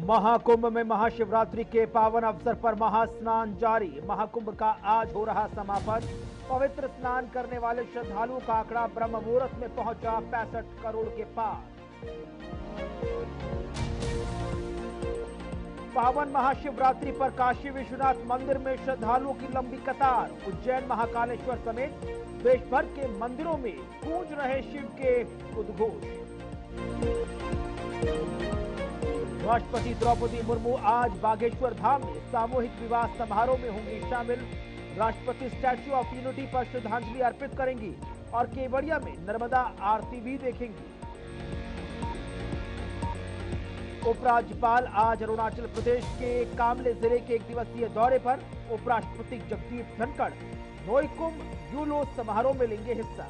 महाकुंभ में महाशिवरात्रि के पावन अवसर पर महास्नान जारी। महाकुंभ का आज हो रहा समापन। पवित्र स्नान करने वाले श्रद्धालुओं का आंकड़ा ब्रह्म मुहूर्त में पहुंचा 65 करोड़ के पार। पावन महाशिवरात्रि पर काशी विश्वनाथ मंदिर में श्रद्धालुओं की लंबी कतार। उज्जैन महाकालेश्वर समेत देश भर के मंदिरों में गूंज रहे शिव के उद्घोष। राष्ट्रपति द्रौपदी मुर्मू आज बागेश्वर धाम में सामूहिक विवाह समारोह में होंगी शामिल। राष्ट्रपति स्टैच्यू ऑफ यूनिटी पर श्रद्धांजलि अर्पित करेंगी और केवड़िया में नर्मदा आरती भी देखेंगी। उपराज्यपाल आज अरुणाचल प्रदेश के कामले जिले के एक दिवसीय दौरे पर। उपराष्ट्रपति जगदीप धनखड़ नोईकुंभ यूलो समारोह में लेंगे हिस्सा।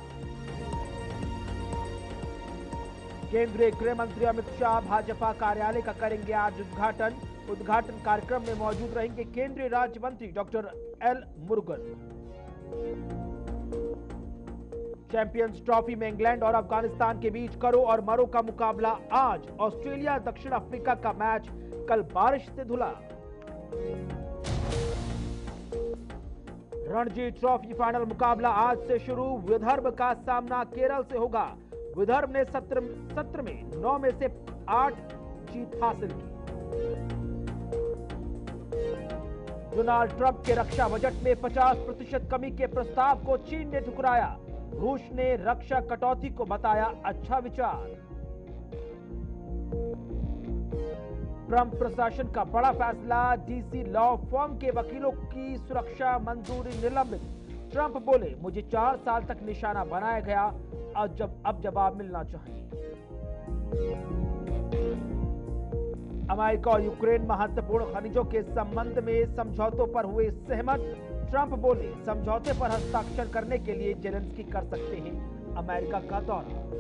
केंद्रीय गृह मंत्री अमित शाह भाजपा कार्यालय का करेंगे आज उद्घाटन। उद्घाटन कार्यक्रम में मौजूद रहेंगे केंद्रीय राज्य मंत्री doctor L Murugan. Champions trophy में इंग्लैंड और अफगानिस्तान के बीच करो और मरो का मुकाबला आज। ऑस्ट्रेलिया दक्षिण अफ्रीका का मैच कल बारिश से धुला। रणजी ट्रॉफी फाइनल मुकाबला आज से शुरू। विदर्भ का सामना केरल से होगा। विदर्भ ने सत्र में 9 में से 8 जीत हासिल की। डोनाल्ड ट्रंप के रक्षा बजट में 50% कमी के प्रस्ताव को चीन ने ठुकराया। रूस ने रक्षा कटौती को बताया अच्छा विचार। ट्रंप प्रशासन का बड़ा फैसला। डीसी लॉ फर्म के वकीलों की सुरक्षा मंजूरी निलंबित। ट्रंप बोले, मुझे 4 साल तक निशाना बनाया गया, अब जवाब मिलना चाहिए। अमेरिका और यूक्रेन महत्वपूर्ण खनिजों के संबंध में समझौतों पर हुए सहमत। ट्रंप बोले, समझौते पर हस्ताक्षर करने के लिए जेलेंस्की कर सकते हैं अमेरिका का दौरा।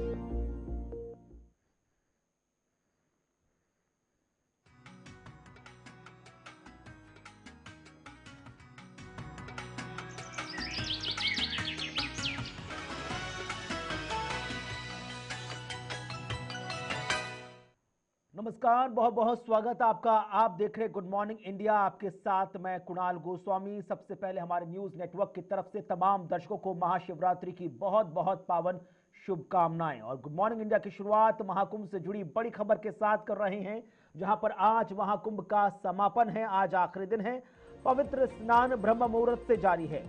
नमस्कार, बहुत बहुत स्वागत आपका। आप देख रहे गुड मॉर्निंग इंडिया। आपके साथ मैं कुणाल गोस्वामी। सबसे पहले हमारे न्यूज नेटवर्क की तरफ से तमाम दर्शकों को महाशिवरात्रि की बहुत बहुत पावन शुभकामनाएं। और गुड मॉर्निंग इंडिया की शुरुआत महाकुंभ से जुड़ी बड़ी खबर के साथ कर रहे हैं, जहां पर आज महाकुंभ का समापन है। आज आखिरी दिन है। पवित्र स्नान ब्रह्म मुहूर्त से जारी है।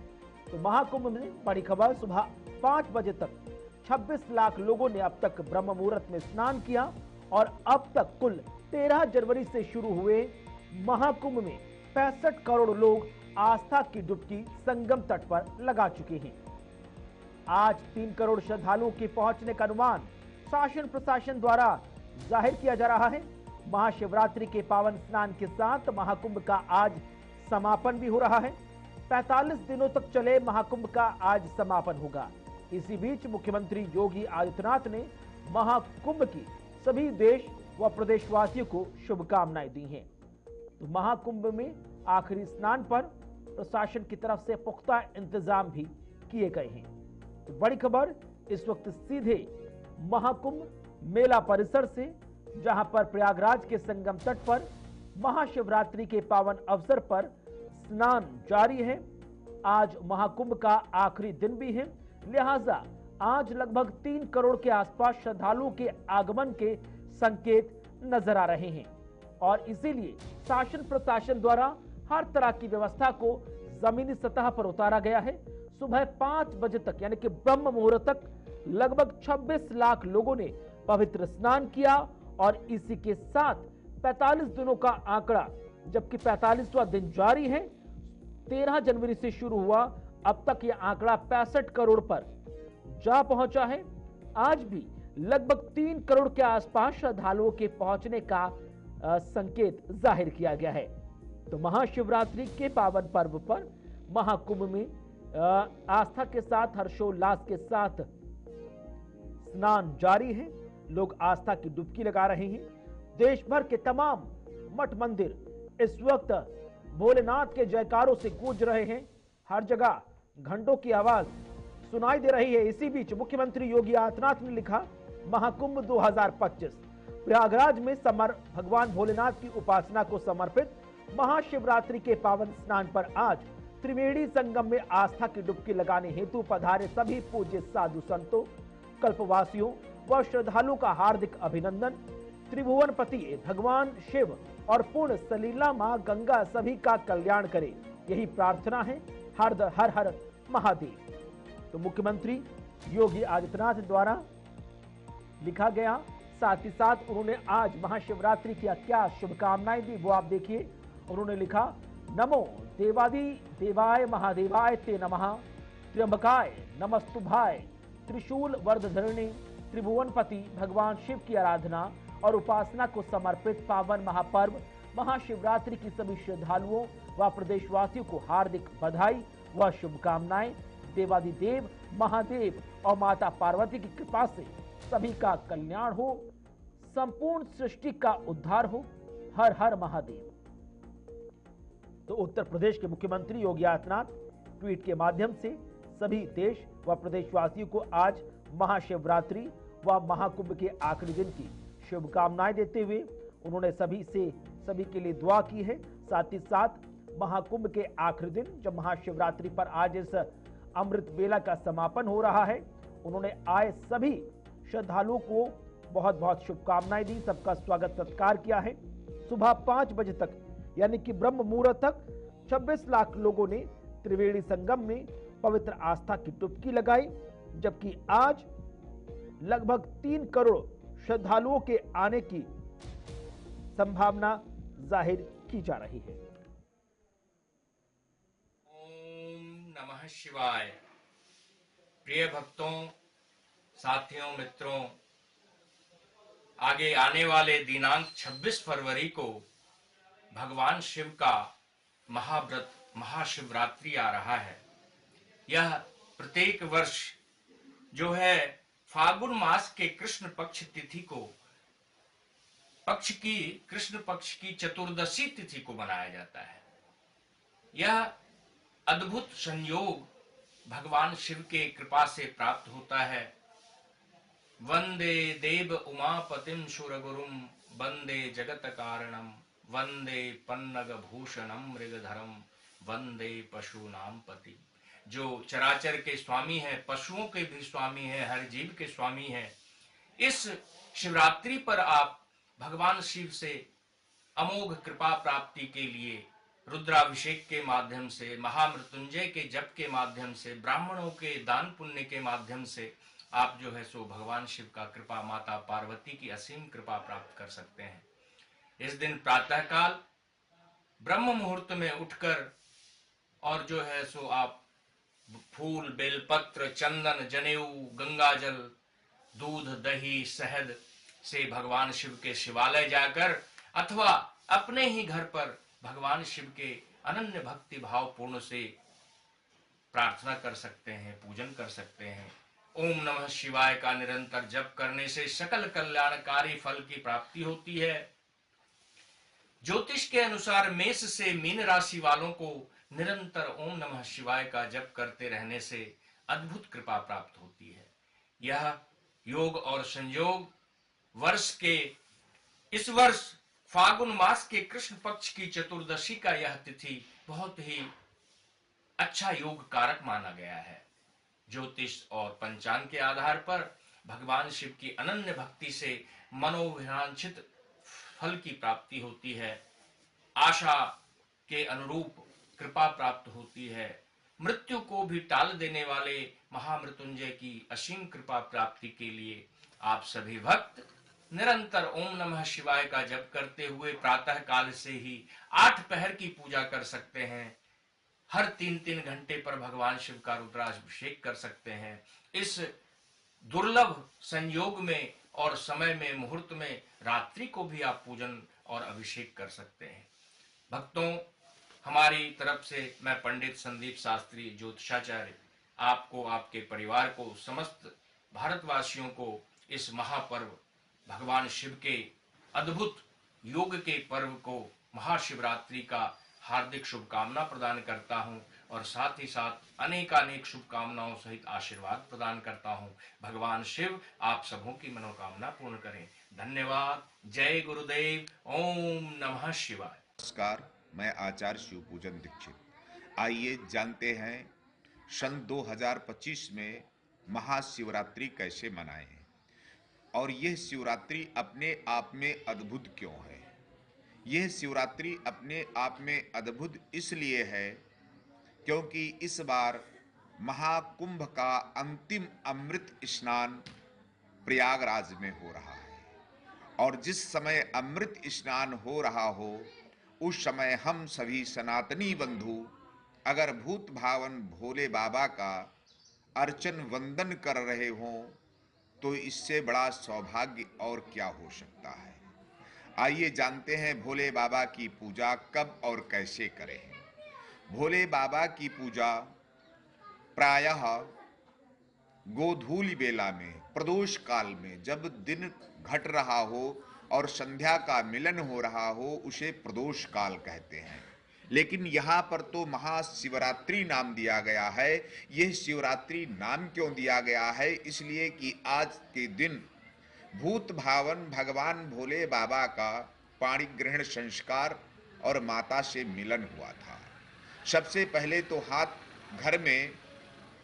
तो महाकुंभ में बड़ी खबर, सुबह 5 बजे तक 26 लाख लोगों ने अब तक ब्रह्म मुहूर्त में स्नान किया और अब तक कुल 13 जनवरी से शुरू हुए महाकुंभ में 65 करोड़ लोग आस्था की डुबकी संगम तट पर लगा चुके हैं। आज 3 करोड़ श्रद्धालुओं के पहुंचने का अनुमान शासन प्रशासन द्वारा जाहिर किया जा रहा है। महाशिवरात्रि के पावन स्नान के साथ महाकुंभ का आज समापन भी हो रहा है। 45 दिनों तक चले महाकुंभ का आज समापन होगा। इसी बीच मुख्यमंत्री योगी आदित्यनाथ ने महाकुंभ की सभी देश व प्रदेशवासियों को शुभकामनाएं दी हैं। तो महाकुंभ में आखिरी स्नान पर प्रशासन की तरफ से पुख्ता इंतजाम भी किए गए हैं। तो बड़ी खबर इस वक्त सीधे महाकुंभ मेला परिसर से, जहां पर प्रयागराज के संगम तट पर महाशिवरात्रि के पावन अवसर पर स्नान जारी है। आज महाकुंभ का आखिरी दिन भी है, लिहाजा आज लगभग 3 करोड़ के आसपास श्रद्धालुओं के आगमन के संकेत नजर आ रहे हैं और इसीलिए शासन प्रशासन द्वारा हर तरह की व्यवस्था को जमीनी सतह पर उतारा गया है। सुबह 5 बजे तक यानी कि ब्रह्म मुहूर्त तक लगभग 26 लाख लोगों ने पवित्र स्नान किया और इसी के साथ 45 दिनों का आंकड़ा, जबकि 45वां दिन जारी है। 13 जनवरी से शुरू हुआ, अब तक यह आंकड़ा 65 करोड़ पर जा पहुंचा है। आज भी लगभग 3 करोड़ के आसपास श्रद्धालुओं के पहुंचने का संकेत जाहिर किया गया है। तो महाशिवरात्रि के पावन पर्व पर महाकुंभ में आस्था के साथ, हर्षोल्लास के साथ स्नान जारी है। लोग आस्था की डुबकी लगा रहे हैं। देश भर के तमाम मठ मंदिर इस वक्त भोलेनाथ के जयकारों से गूंज रहे हैं। हर जगह घंटों की आवाज सुनाई दे रही है। इसी बीच मुख्यमंत्री योगी आदित्यनाथ ने लिखा, महाकुंभ 2025 प्रयागराज में भगवान भोलेनाथ की उपासना को समर्पित महाशिवरात्रि के पावन स्नान पर आज त्रिवेणी संगम में आस्था की डुबकी लगाने हेतु पधारे सभी पूज्य साधु संतों, कल्पवासियों व श्रद्धालुओं का हार्दिक अभिनंदन। त्रिभुवनपति भगवान शिव और पूर्ण सलीला मां गंगा सभी का कल्याण करे, यही प्रार्थना है। हर हर महादेव। तो मुख्यमंत्री योगी आदित्यनाथ द्वारा लिखा गया, साथ ही साथ उन्होंने आज महाशिवरात्रि की क्या शुभकामनाएं दी वो आप देखिए। उन्होंने लिखा, नमो देवादि देवाय महादेवाय ते नमः, त्र्यंबकाय नमस्तुभ्याय, त्रिशूल वर्धधरणी त्रिभुवनपति भगवान शिव की आराधना और उपासना को समर्पित पावन महापर्व महाशिवरात्रि की सभी श्रद्धालुओं व प्रदेशवासियों को हार्दिक बधाई व शुभकामनाएं। देवादिदेव महादेव और माता पार्वती की कृपा से सभी का कल्याण हो, संपूर्ण सृष्टि का उद्धार हो। हर हर महादेव। तो उत्तर प्रदेश के मुख्यमंत्री योगी आदित्यनाथ ट्वीट के माध्यम से सभी देश व प्रदेशवासियों को आज महाशिवरात्रि व महाकुंभ के आखिरी दिन की शुभकामनाएं देते हुए उन्होंने सभी के लिए दुआ की है। साथ ही साथ महाकुंभ के आखिरी दिन जब महाशिवरात्रि पर आज इस अमृत बेला का समापन हो रहा है, उन्होंने आए सभी श्रद्धालुओं को बहुत बहुत शुभकामनाएं दी, सबका स्वागत सत्कार किया है। सुबह 5 बजे तक यानी कि ब्रह्म मुहूर्त तक 26 लाख लोगों ने त्रिवेणी संगम में पवित्र आस्था की डुबकी लगाई, जबकि आज लगभग 3 करोड़ श्रद्धालुओं के आने की संभावना जाहिर की जा रही है। ओम नमः शिवाय। प्रिय भक्तों, साथियों, मित्रों, आगे आने वाले दिनांक 26 फरवरी को भगवान शिव का महाव्रत महाशिवरात्रि आ रहा है। यह प्रत्येक वर्ष जो है फागुन मास के कृष्ण पक्ष तिथि को कृष्ण पक्ष की चतुर्दशी तिथि को मनाया जाता है। यह अद्भुत संयोग भगवान शिव के कृपा से प्राप्त होता है। वंदे देव उमापतिम सुरगुरुम, वंदे जगत कारणम, वंदे पन्नग भूषणम मृगधरम, वंदे पशुनाम पति। जो चराचर के स्वामी है, पशुओं के भी स्वामी है, हर जीव के स्वामी है। इस शिवरात्रि पर आप भगवान शिव से अमोघ कृपा प्राप्ति के लिए रुद्राभिषेक के माध्यम से, महामृत्युंजय के जप के माध्यम से, ब्राह्मणों के दान पुण्य के माध्यम से आप जो है सो भगवान शिव का कृपा, माता पार्वती की असीम कृपा प्राप्त कर सकते हैं। इस दिन प्रातःकाल ब्रह्म मुहूर्त में उठकर और जो है सो आप फूल, बेलपत्र, चंदन, जनेऊ, गंगाजल, दूध, दही, शहद से भगवान शिव के शिवालय जाकर अथवा अपने ही घर पर भगवान शिव के अनन्य भक्ति भाव पूर्ण से प्रार्थना कर सकते हैं, पूजन कर सकते हैं। ओम नमः शिवाय का निरंतर जप करने से सकल कल्याणकारी फल की प्राप्ति होती है। ज्योतिष के अनुसार मेष से मीन राशि वालों को निरंतर ओम नमः शिवाय का जप करते रहने से अद्भुत कृपा प्राप्त होती है। यह योग और संयोग इस वर्ष फागुन मास के कृष्ण पक्ष की चतुर्दशी का यह तिथि बहुत ही अच्छा योग कारक माना गया है। ज्योतिष और पंचांग के आधार पर भगवान शिव की अनन्य भक्ति से मनोवांछित फल की प्राप्ति होती है, आशा के अनुरूप कृपा प्राप्त होती है। मृत्यु को भी टाल देने वाले महामृत्युंजय की असीम कृपा प्राप्ति के लिए आप सभी भक्त निरंतर ओम नमः शिवाय का जप करते हुए प्रातः काल से ही 8 पहर की पूजा कर सकते हैं। हर 3-3 घंटे पर भगवान शिव का रुद्राभिषेक कर सकते हैं। इस दुर्लभ संयोग में और समय में, मुहूर्त में रात्रि को भी आप पूजन और अभिषेक कर सकते हैं। भक्तों, हमारी तरफ से मैं पंडित संदीप शास्त्री ज्योतिषाचार्य आपको, आपके परिवार को, समस्त भारतवासियों को इस महापर्व भगवान शिव के अद्भुत योग के पर्व को, महाशिवरात्रि का हार्दिक शुभकामना प्रदान करता हूं। और साथ ही साथ अनेकानेक शुभकामनाओं सहित आशीर्वाद प्रदान करता हूं। भगवान शिव आप सबों की मनोकामना पूर्ण करें। धन्यवाद। जय गुरुदेव। ओम नमः शिवाय। नमस्कार, मैं आचार्य शिवपूजन दीक्षित। आइए जानते हैं सन 2025 में महाशिवरात्रि कैसे मनाएं और यह शिवरात्रि अपने आप में अद्भुत क्यों है। यह शिवरात्रि अपने आप में अद्भुत इसलिए है क्योंकि इस बार महाकुंभ का अंतिम अमृत स्नान प्रयागराज में हो रहा है और जिस समय अमृत स्नान हो रहा हो उस समय हम सभी सनातनी बंधु अगर भूत भावन भोले बाबा का अर्चन वंदन कर रहे हों तो इससे बड़ा सौभाग्य और क्या हो सकता है। आइए जानते हैं भोले बाबा की पूजा कब और कैसे करें। भोले बाबा की पूजा प्रायः गोधूली बेला में प्रदोष काल में जब दिन घट रहा हो और संध्या का मिलन हो रहा हो उसे प्रदोष काल कहते हैं। लेकिन यहाँ पर तो महाशिवरात्रि नाम दिया गया है। यह शिवरात्रि नाम क्यों दिया गया है? इसलिए कि आज के दिन भूत भावन भगवान भोले बाबा का पाणी ग्रहण संस्कार और माता से मिलन हुआ था। सबसे पहले तो घर में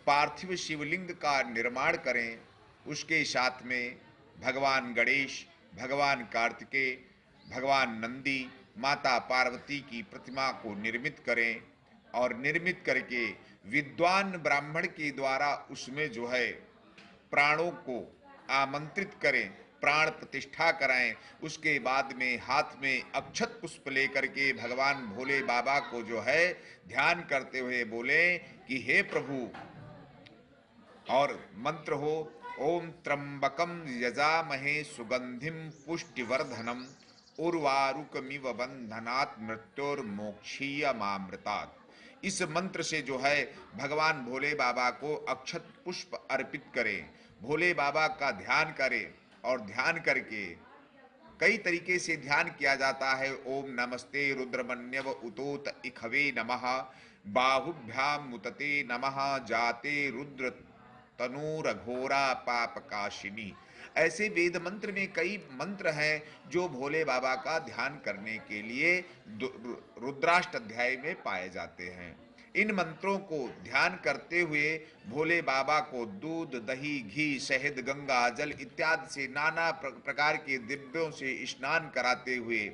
पार्थिव शिवलिंग का निर्माण करें, उसके साथ में भगवान गणेश, भगवान कार्तिकेय, भगवान नंदी, माता पार्वती की प्रतिमा को निर्मित करें और निर्मित करके विद्वान ब्राह्मण के द्वारा उसमें जो है प्राणों को आमंत्रित करें, प्राण प्रतिष्ठा कराएं। उसके बाद में हाथ में अक्षत पुष्प लेकर के भगवान भोले बाबा को जो है ध्यान करते हुए बोले कि हे प्रभु, और मंत्र हो ओम त्र्यंबकम यजामहे सुगंधिम पुष्टिवर्धनम उर्वारुकमिव बंधनात् मृत्योर्मोक्षीयमामृतात्। इस मंत्र से जो है भगवान भोले बाबा को अक्षत पुष्प अर्पित करें, भोले बाबा का ध्यान करें और ध्यान करके कई तरीके से ध्यान किया जाता है। ओम नमस्ते रुद्रमन्यव उतोत इखवे नमः, बाहुभ्याम मुतते नमः, जाते रुद्र तनूरघोरा पापकाशिनी। ऐसे वेद मंत्र में कई मंत्र हैं जो भोले बाबा का ध्यान करने के लिए रुद्राष्टाध्याय में पाए जाते हैं। इन मंत्रों को ध्यान करते हुए भोले बाबा को दूध, दही, घी, शहद, गंगा जल इत्यादि से नाना प्रकार के दिव्यों से स्नान कराते हुए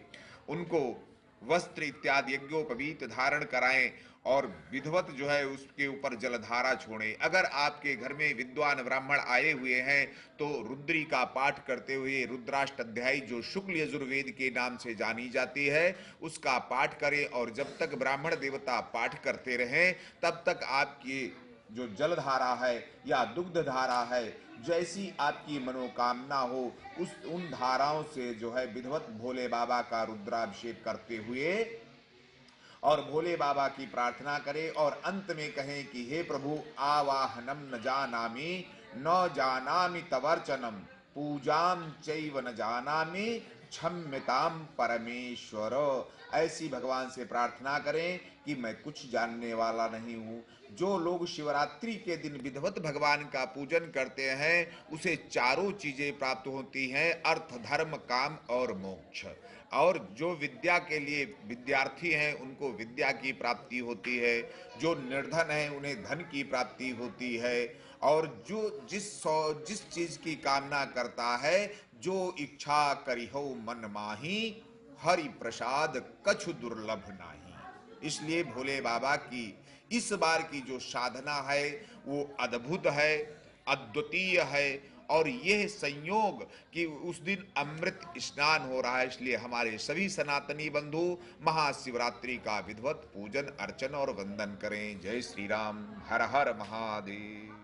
उनको वस्त्र इत्यादि यज्ञोपवीत धारण कराएं और विधिवत जो है उसके ऊपर जलधारा छोड़ें। अगर आपके घर में विद्वान ब्राह्मण आए हुए हैं तो रुद्री का पाठ करते हुए रुद्राष्टाध्यायी जो शुक्ल यजुर्वेद के नाम से जानी जाती है उसका पाठ करें और जब तक ब्राह्मण देवता पाठ करते रहें तब तक आपकी जो जलधारा है या दुग्ध धारा है, जैसी आपकी मनोकामना हो उन धाराओं से जो है विधिवत भोले बाबा का रुद्राभिषेक करते हुए और भोले बाबा की प्रार्थना करें और अंत में कहें कि हे प्रभु, आवाहनम न जानामि न जानामि तवर्चनम, पूजाम चैव न जानामि क्षम्यताम परमेश्वर। ऐसी भगवान से प्रार्थना करें कि मैं कुछ जानने वाला नहीं हूँ। जो लोग शिवरात्रि के दिन विधिवत भगवान का पूजन करते हैं उसे चारों चीजें प्राप्त होती हैं, अर्थ, धर्म, काम और मोक्ष। और जो विद्या के लिए विद्यार्थी हैं उनको विद्या की प्राप्ति होती है, जो निर्धन हैं उन्हें धन की प्राप्ति होती है, और जो जिस चीज की कामना करता है, जो इच्छा करिहो मन माही, हरि प्रसाद कछु दुर्लभ नाही। इसलिए भोले बाबा की इस बार की जो साधना है वो अद्भुत है, अद्वितीय है और यह संयोग कि उस दिन अमृत स्नान हो रहा है, इसलिए हमारे सभी सनातनी बंधु महाशिवरात्रि का विधिवत पूजन अर्चन और वंदन करें। जय श्री राम। हर हर महादेव।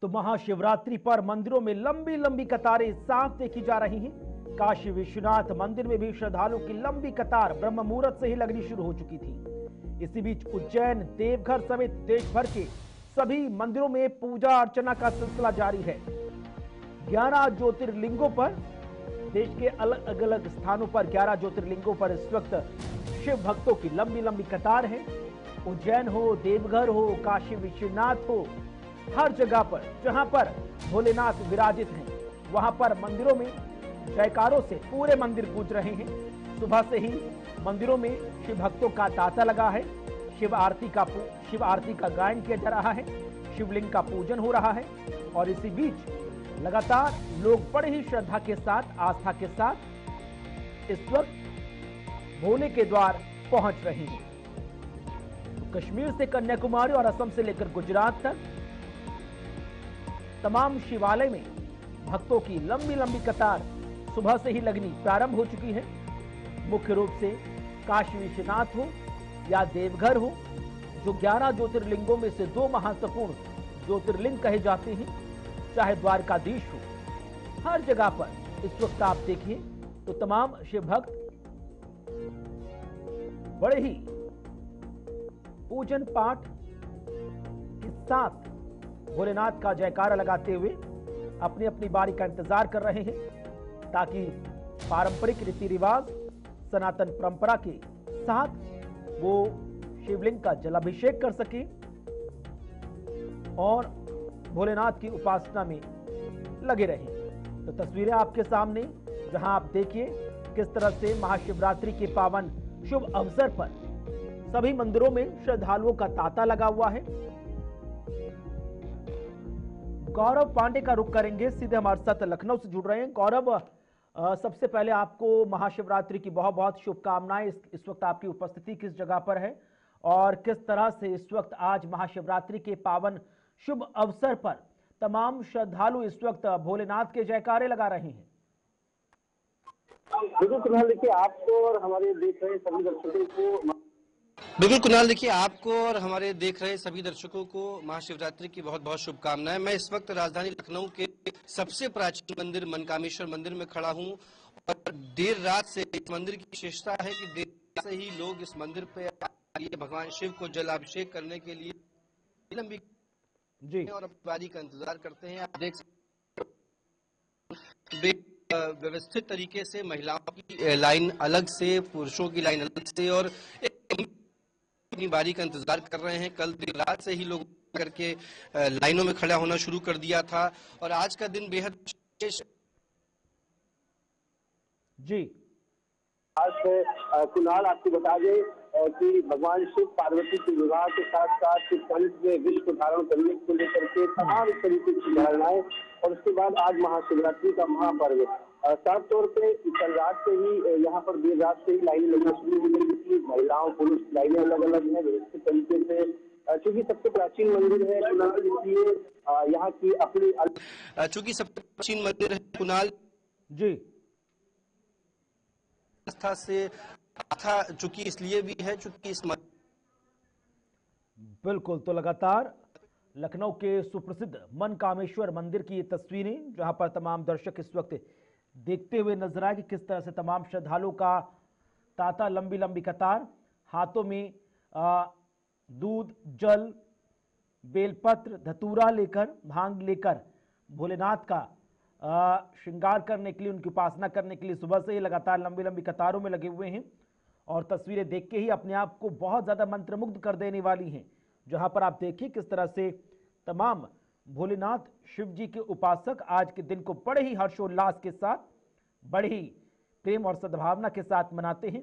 तो महाशिवरात्रि पर मंदिरों में लंबी लंबी कतारें साफ देखी जा रही हैं। काशी विश्वनाथ मंदिर में भी श्रद्धालुओं की लंबी कतार ब्रह्म मुहूर्त से ही लगनी शुरू हो चुकी थी। इसी बीच उज्जैन, देवघर समेत देश भर के सभी मंदिरों में पूजा अर्चना का सिलसिला जारी है। 11 ज्योतिर्लिंगों पर, देश के अलग अलग स्थानों पर 11 ज्योतिर्लिंगों पर इस वक्त शिव भक्तों की लंबी लंबी कतार है। उज्जैन हो, देवघर हो, काशी विश्वनाथ हो, हर जगह पर जहां पर भोलेनाथ विराजित हैं, वहां पर मंदिरों में जयकारों से पूरे मंदिर गूंज रहे हैं। सुबह से ही मंदिरों में शिव भक्तों का तांता लगा है। शिव आरती का गायन किया जा रहा है, शिवलिंग का पूजन हो रहा है और इसी बीच लगातार लोग बड़ी ही श्रद्धा के साथ, आस्था के साथ इस वक्त भोले के द्वार पहुंच रहे हैं। तो कश्मीर से कन्याकुमारी और असम से लेकर गुजरात तक तमाम शिवालय में भक्तों की लंबी लंबी कतार सुबह से ही लगनी प्रारंभ हो चुकी है। मुख्य रूप से काशी विश्वनाथ हो या देवघर हो, जो 11 ज्योतिर्लिंगों में से 2 महत्वपूर्ण ज्योतिर्लिंग कहे जाते हैं, चाहे द्वारकाधीश हो, हर जगह पर इस वक्त आप देखिए तो तमाम शिव भक्त बड़े ही पूजन पाठ के साथ भोलेनाथ का जयकारा लगाते हुए अपनी अपनी बारी का इंतजार कर रहे हैं, ताकि पारंपरिक रीति रिवाज, सनातन परंपरा के साथ वो शिवलिंग का जलाभिषेक कर सके और भोलेनाथ की उपासना में लगे रहें। तो तस्वीरें आपके सामने, जहां आप देखिए किस तरह से महाशिवरात्रि के पावन शुभ अवसर पर सभी मंदिरों में श्रद्धालुओं का तांता लगा हुआ है। गौरव पांडे का रुख करेंगे, सीधे हमारे साथ लखनऊ से जुड़ रहे हैं। गौरव, सबसे पहले आपको महाशिवरात्रि की बहुत बहुत शुभकामनाएं। इस वक्त आपकी उपस्थिति किस जगह पर है और किस तरह से इस वक्त आज महाशिवरात्रि के पावन शुभ अवसर पर तमाम श्रद्धालु इस वक्त भोलेनाथ के जयकारे लगा रहे हैं? बिल्कुल कुणाल, देखिए आपको और हमारे देख रहे सभी दर्शकों को सभी दर्शकों को महाशिवरात्रि की बहुत बहुत शुभकामनाएं। मैं इस वक्त राजधानी लखनऊ के सबसे प्राचीन मंदिर मनकामेश्वर मंदिर में खड़ा हूं और देर रात से इस मंदिर की विशेषता है कि देर रात से ही लोग इस मंदिर पे भगवान शिव को जलाभिषेक करने के लिए लंबी जी और बारी का इंतजार करते हैं। आप देख सकते व्यवस्थित तरीके से महिलाओं की लाइन अलग से, पुरुषों की लाइन अलग से और अपनी बारी का इंतजार कर रहे हैं। कल देर रात से ही लोग करके लाइनों में खड़ा होना शुरू कर दिया था और आज का दिन बेहद विशेष। जी आज कुणाल आपको बता दें कि भगवान शिव पार्वती के विवाह के साथ साथ कंठ में विश्व धारण करने को लेकर के तमाम तरीके की धारणाएं और उसके बाद आज महाशिवरात्रि का महापर्व। साफ तौर पे कल रात से ही यहाँ पर देर रात से ही लाइनें लगना शुरू हो गई थी। महिलाओं पुरुष लाइनें अलग अलग है व्यवस्थित तरीके से, क्योंकि सबसे प्राचीन मंदिर है कुणाल, इसलिए यहाँ की अपनी चूंकि सबसे प्राचीन मंदिर है कुणाल जी आस्था से आस्था चूंकि इसलिए भी है चूंकि इस बिल्कुल। तो लगातार लखनऊ के सुप्रसिद्ध मनकामेश्वर मंदिर की ये तस्वीरें, जहां पर तमाम दर्शक इस वक्त देखते हुए नजर आए कि किस तरह से तमाम श्रद्धालुओं का तांता, लंबी लंबी कतार, हाथों में दूध, जल, बेलपत्र, धतूरा लेकर, भांग लेकर भोलेनाथ का श्रृंगार करने के लिए, उनकी उपासना करने के लिए सुबह से ही लगातार लंबी लंबी कतारों में लगे हुए हैं। और तस्वीरें देख के ही अपने आप को बहुत ज्यादा मंत्रमुग्ध कर देने वाली हैं, जहां पर आप देखिए किस तरह से तमाम भोलेनाथ शिव जी के उपासक आज के दिन को बड़े ही हर्षोल्लास के साथ, बड़े ही प्रेम और सद्भावना के साथ मनाते हैं।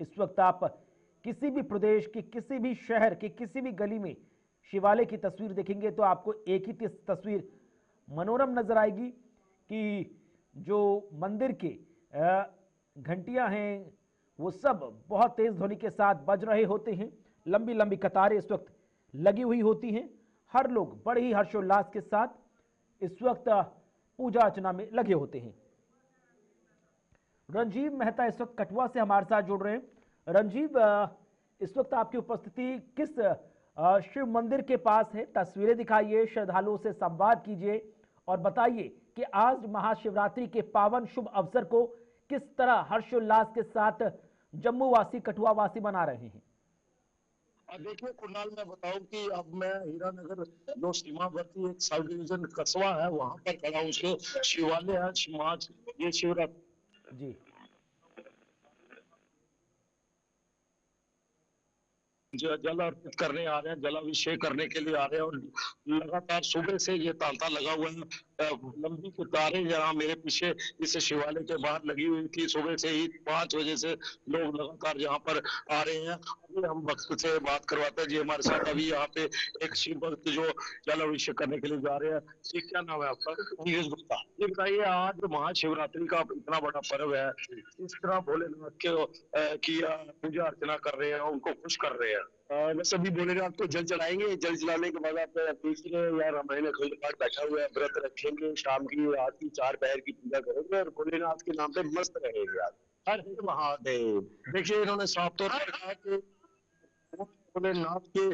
इस वक्त आप किसी भी प्रदेश के, किसी भी शहर के, किसी भी गली में शिवालय की तस्वीर देखेंगे तो आपको एक ही तस्वीर मनोरम नजर आएगी कि जो मंदिर के घंटियां हैं वो सब बहुत तेज ध्वनि के साथ बज रहे होते हैं। लंबी लंबी कतारें इस वक्त लगी हुई होती हैं। हर लोग बड़े ही हर्षोल्लास के साथ इस वक्त पूजा अर्चना में लगे होते हैं। रंजीव मेहता इस वक्त कठुआ से हमारे साथ जुड़ रहे हैं। रंजीव, इस वक्त आपकी उपस्थिति किस शिव मंदिर के पास है? तस्वीरें दिखाइए, श्रद्धालुओं से संवाद कीजिए और बताइए कि आज महाशिवरात्रि के पावन शुभ अवसर को किस तरह हर्षोल्लास के साथ जम्मू वासी, कठुआ वासी मना रहे हैं। देखिए कुणाल, मैं बताऊं कि अब मैं हीरानगर जो सीमावर्ती एक सब डिवीजन कस्बा है वहां पर खड़ा हूँ। जो शिवालय है समाज, ये शिवरात्रि जी जल अर्पित करने आ रहे हैं, जलाभिषेक करने के लिए आ रहे हैं। और लगातार सुबह से ये तांता लगा हुआ है। लंबी कतारें जहाँ मेरे पीछे इस शिवालय के बाहर लगी हुई थी, सुबह से ही 5 बजे से लोग लगातार यहाँ पर आ रहे हैं। अभी हम भक्त से बात करवाते हैं जी हमारे साथ। अभी यहाँ पे एक शिव भक्त जो जलाभिषेक करने के लिए जा रहे हैं। ये क्या नाम है आपका? नीरज गुप्ता। ये बताइए, आज महाशिवरात्रि का इतना बड़ा पर्व है, इस तरह भोलेनाथ के की पूजा अर्चना कर रहे हैं, उनको खुश कर रहे हैं। बस अभी भोलेनाथ को जल चढ़ाएंगे, जल चढ़ाने के बाद आप देख रहे हैं यार, हमारे अखंड पाठ बैठा हुआ है, व्रत रखेंगे, शाम की रात की 4 पहर की पूजा करेंगे और भोलेनाथ के नाम पे मस्त रहेंगे यार। हर हर महादेव। देखिए, इन्होंने साफ तौर पर कहा कि भोलेनाथ के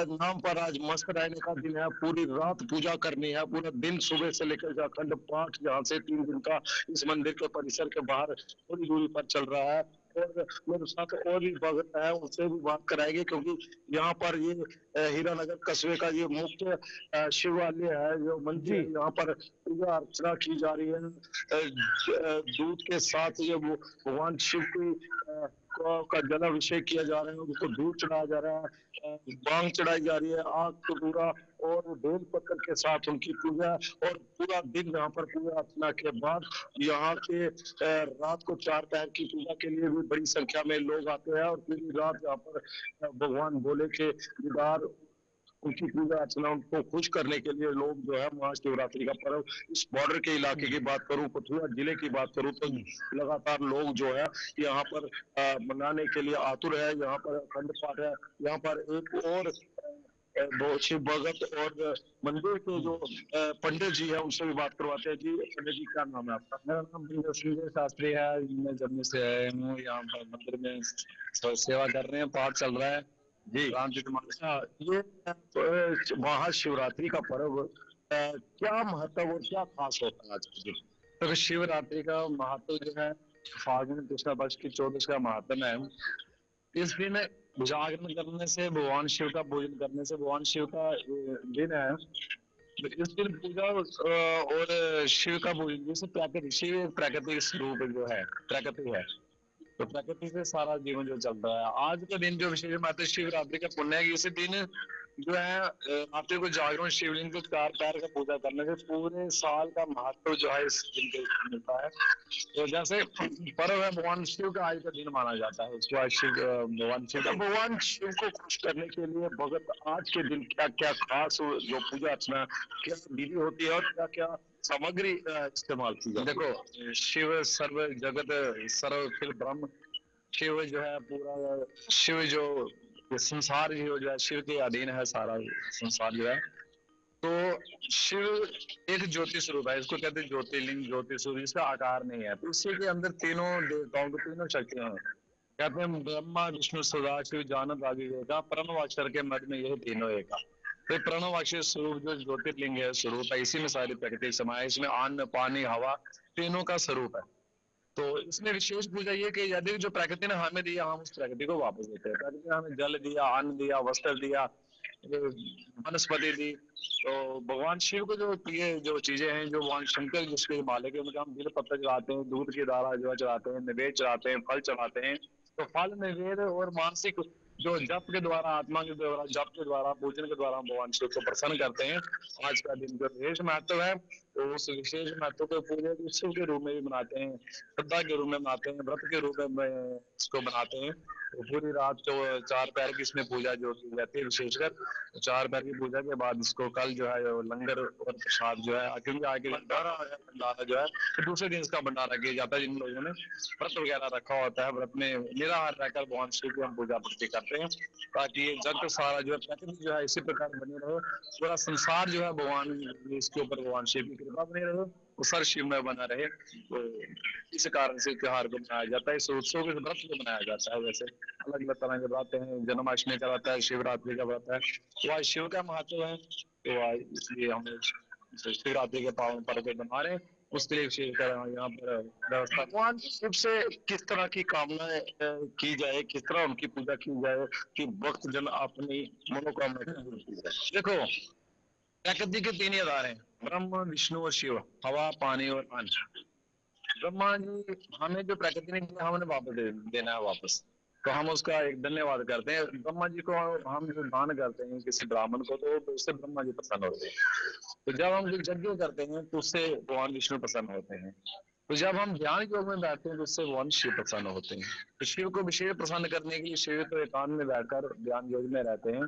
नाम पर आज मस्त रहने का दिन है। पूरी रात पूजा करनी है, पूरा दिन सुबह से लेकर अखंड पाठ जहाँ से 3 दिन का इस मंदिर के परिसर के बाहर थोड़ी दूरी पर चल रहा है। और मेरे साथ और भी भक्त है, उनसे भी बात कराएंगे, क्योंकि यहाँ पर ये हीरानगर कस्बे का ये मुख्य शिवालय है, जो मंदिर है, यहाँ पर पूजा अर्चना की जा रही है। दूध के साथ ये भगवान शिव की का जलाभिषेक किया जा रहा है, उनको दूध चढ़ाया जा रहा है, बांग चढ़ाई जा रही है, आग कटोरा और बेल पत्र के साथ उनकी पूजा। और पूरा दिन यहाँ पर पूजा अर्चना के बाद यहाँ के रात को 4 पहर की पूजा के लिए भी बड़ी संख्या में लोग आते हैं। और पूरी रात यहाँ पर भगवान भोले के दीदार, उनकी पूजा अर्चना, उनको खुश करने के लिए लोग जो है महाशिवरात्रि का पर्व, इस बॉर्डर के इलाके की बात करूं, कठुआ जिले की बात करूं, तो लगातार लोग जो है यहाँ पर मनाने के लिए आतुर है। यहाँ पर अखंड पाठ है। यहाँ पर एक और शिव भगत और मंदिर के जो पंडित जी है, उनसे भी बात करवाते हैं। जी पंडित जी, क्या नाम है आपका? मेरा नाम संजय शास्त्री है। मैं जम्मू से आया हूँ, यहाँ पर मंदिर में सेवा कर रहे हैं, पाठ चल रहा है जी। ये महाशिवरात्रि का पर्व क्या महत्व और क्या खास होता है आज के दिन? तो शिवरात्रि का महत्व जो है, फाल्गुन कृष्ण पक्ष की 14 का महत्व है। इस दिन जागरण करने से, भगवान शिव का पूजन करने से, भगवान शिव का दिन है, तो इस दिन पूजा और शिव का पूजन, जैसे प्राकृतिक, शिव एक प्राकृतिक स्वरूप जो है, प्रकृति है, तो प्रकृति से सारा जीवन जो चल रहा है। आज का दिन जो विशेष महत्व शिवरात्रि का पुण्य है, इसी दिन जो है रात्रि को जागरण, शिवलिंग को 4 पैर का पूजा करने से पूरे साल का महत्व जो है इस दिन के मिलता है। तो जैसे पर्व है भगवान शिव का आज का दिन माना जाता है, उसको आज शिव भगवान शिव को खुश करने के लिए भगत आज के दिन क्या क्या खास जो पूजा अर्चना क्या विधि होती है और क्या क्या सामग्री इस्तेमाल की जाती है? देखो, शिव सर्व जगत सर्व फिर ब्रह्म, शिव जो है पूरा, शिव जो संसार जो है शिव के अधीन है, सारा संसार जो है। तो शिव एक ज्योति स्वरूप है, इसको कहते हैं ज्योतिर्लिंग, ज्योति स्वरूप, इसका आकार नहीं है। तो इसी के अंदर तीनों देवताओं को, तीनों शक्तियां हैं, कहते हैं ब्रह्मा विष्णु सदा शिव जानत आदि देवता, प्रणव अक्षर के मध्य में यही तीनों एक। तो प्रणव अक्षर स्वरूप जो ज्योतिर्लिंग है, स्वरूप है, इसी में सारी प्रकृति समाये, इसमें अन्न पानी हवा तीनों का स्वरूप है। तो इसमें विशेष पूजा ये कि यदि जो प्रकृति ने हमें दिया, हम उस प्रकृति को वापस देते हैं। प्रकृति ने हमें जल दिया, अन्न दिया, वस्त्र दिया, वनस्पति दी, तो भगवान शिव को ये जो चीजें हैं, जो भगवान शंकर जिसके मालिक है, उनका हम बिल पत्र चढ़ाते हैं, दूध की धारा जो चढ़ाते हैं, निवेद चढ़ाते हैं, फल चढ़ाते हैं। तो फल, निवेद और मानसिक जो जप के द्वारा, आत्मा के द्वारा, जप के द्वारा, पूजन के द्वारा हम भगवान शिव को प्रसन्न करते हैं। आज का दिन जो विशेष महत्व है, तो उस विशेष महत्व को पूरे उत्सव के रूप में भी मनाते हैं, श्रद्धा के रूप में मनाते हैं, व्रत के रूप में इसको मनाते हैं। तो पूरी रात जो 4 पैर की इसमें पूजा जो की जाती है, विशेषकर 4 पैर की पूजा के बाद इसको कल जो है लंगर और प्रसाद जो है, क्योंकि आगे भंडारा जो है, तो दूसरे दिन इसका भंडारा किया जाता है। जिन लोगों ने व्रत वगैरह रखा होता है, व्रत में निराहार रहकर भगवान शिव की हम पूजा भक्ति करते हैं, ताकि ये जग सारा जो है, प्रकृति जो है इसी प्रकार बनी रहे, पूरा संसार जो है भगवान इसके ऊपर भगवान शिव की कृपा बनी रहे, वो सर शिव में बना रहे। तो इस कारण से त्योहार को मनाया जाता है, इस उत्सव के व्रत को मनाया जाता है। वैसे अलग अलग तरह के व्रत हैं, जन्माष्टमी का व्रत है, शिवरात्रि का व्रत है, तो आज शिव का महत्व है, तो आज इसलिए हम शिवरात्रि के पावन पर्व को मना रहे हैं। उसके लिए विशेष यहाँ पर व्यवस्था। भगवान शिव से किस तरह की कामनाएं की जाए, किस तरह उनकी पूजा की जाए कि भक्त जन अपनी मनोकामना पूरी की जाए? देखो, प्रकृति के 3 आधार हैं, ब्रह्म, विष्णु और शिव, हवा, पानी और अन्न। ब्रह्मा जी हमें जो प्रकृति ने दिया, हमने वापस देना है वापस। तो हम उसका एक धन्यवाद करते हैं। ब्रह्मा जी को हम जो दान करते हैं किसी ब्राह्मण को, तो उससे ब्रह्मा जी प्रसन्न होते हैं। तो जब हम यज्ञ करते हैं तो उससे भगवान विष्णु प्रसन्न होते हैं। तो जब हम ध्यान योग में बैठते हैं तो उससे भगवान शिव प्रसन्न होते हैं। तो शिव को विशेष प्रसन्न करने के लिए शिव तो एकांत में बैठकर ध्यान योग में रहते हैं।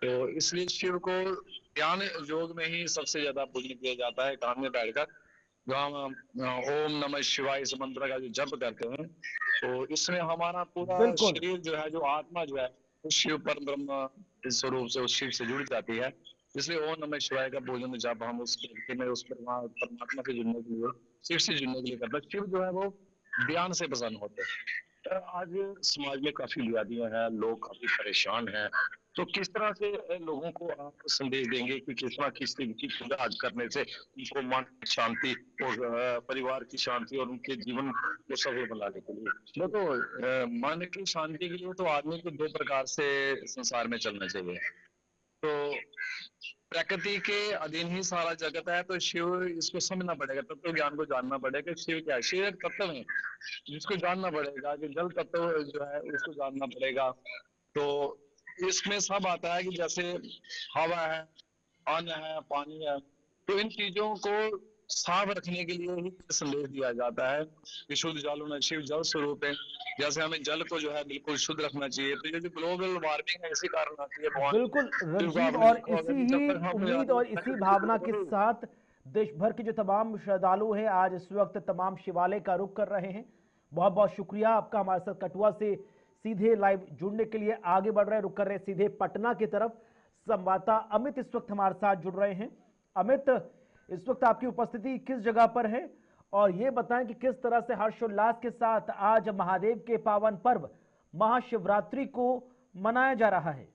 तो इसलिए शिव को ध्यान योग में ही सबसे ज्यादा पूजन किया जाता है, एकांत में बैठकर। जो हम ओम नमः शिवाय इस मंत्र का जो जप करते हैं, तो इसमें हमारा पूरा बिल्कुल। शरीर जो है, जो आत्मा जो है, वो शिव पर ब्रह्म स्वरूप से उस शिव से जुड़ जाती है। इसलिए ओम नमः शिवाय का पूजन जब हम उस व्यक्ति में उस परमात्मा से जुड़ने के लिए, शिव से जुड़ने के लिए करते हैं, शिव जो है वो ध्यान से प्रसन्न होते हैं। आज समाज में काफी विवादियां हैं, लोग काफी परेशान हैं। तो किस तरह से लोगों को आप संदेश देंगे कि किस तरह किस चीज की पूजा आज करने से उनको मानसिक शांति और परिवार की शांति और उनके जीवन को सफल बनाने के लिए? देखो, मन की शांति के लिए तो आदमी को दो प्रकार से संसार में चलना चाहिए। तो प्रकृति के अधीन ही सारा जगत है, तो शिव इसको समझना पड़ेगा, तत्व ज्ञान को जानना पड़ेगा कि शिव क्या है। शिव एक तत्व है जिसको जानना पड़ेगा, कि जल तत्व जो है उसको जानना पड़ेगा। तो इसमें सब आता है कि जैसे हवा है, अन्न है, पानी है, तो इन चीजों को साफ रखने के लिए ही संदेश दिया जाता है कि शुद्ध जल होना। शिव जल स्वरूप है, जैसे हमें जल को जो है बिल्कुल शुद्ध रखना चाहिए। तो ये जो ग्लोबल वार्मिंग है इसी कारण आती है भगवान बिल्कुल शिव को रंजीत, आपने और देखा होगा इसी कि जब ही तक हम उम्मीद और इसी भावना के साथ देश भर के जो तमाम श्रद्धालु हैं आज इस वक्त तमाम शिवालय का रुख कर रहे हैं। बहुत बहुत शुक्रिया आपका हमारे साथ कठुआ से सीधे लाइव जुड़ने के लिए। आगे बढ़ रहे रुक कर रहे सीधे पटना की तरफ। संवाददाता अमित इस वक्त हमारे साथ जुड़ रहे हैं। अमित, इस वक्त आपकी उपस्थिति किस जगह पर है, और ये बताएं कि किस तरह से हर्षोल्लास के साथ आज महादेव के पावन पर्व महाशिवरात्रि को मनाया जा रहा है?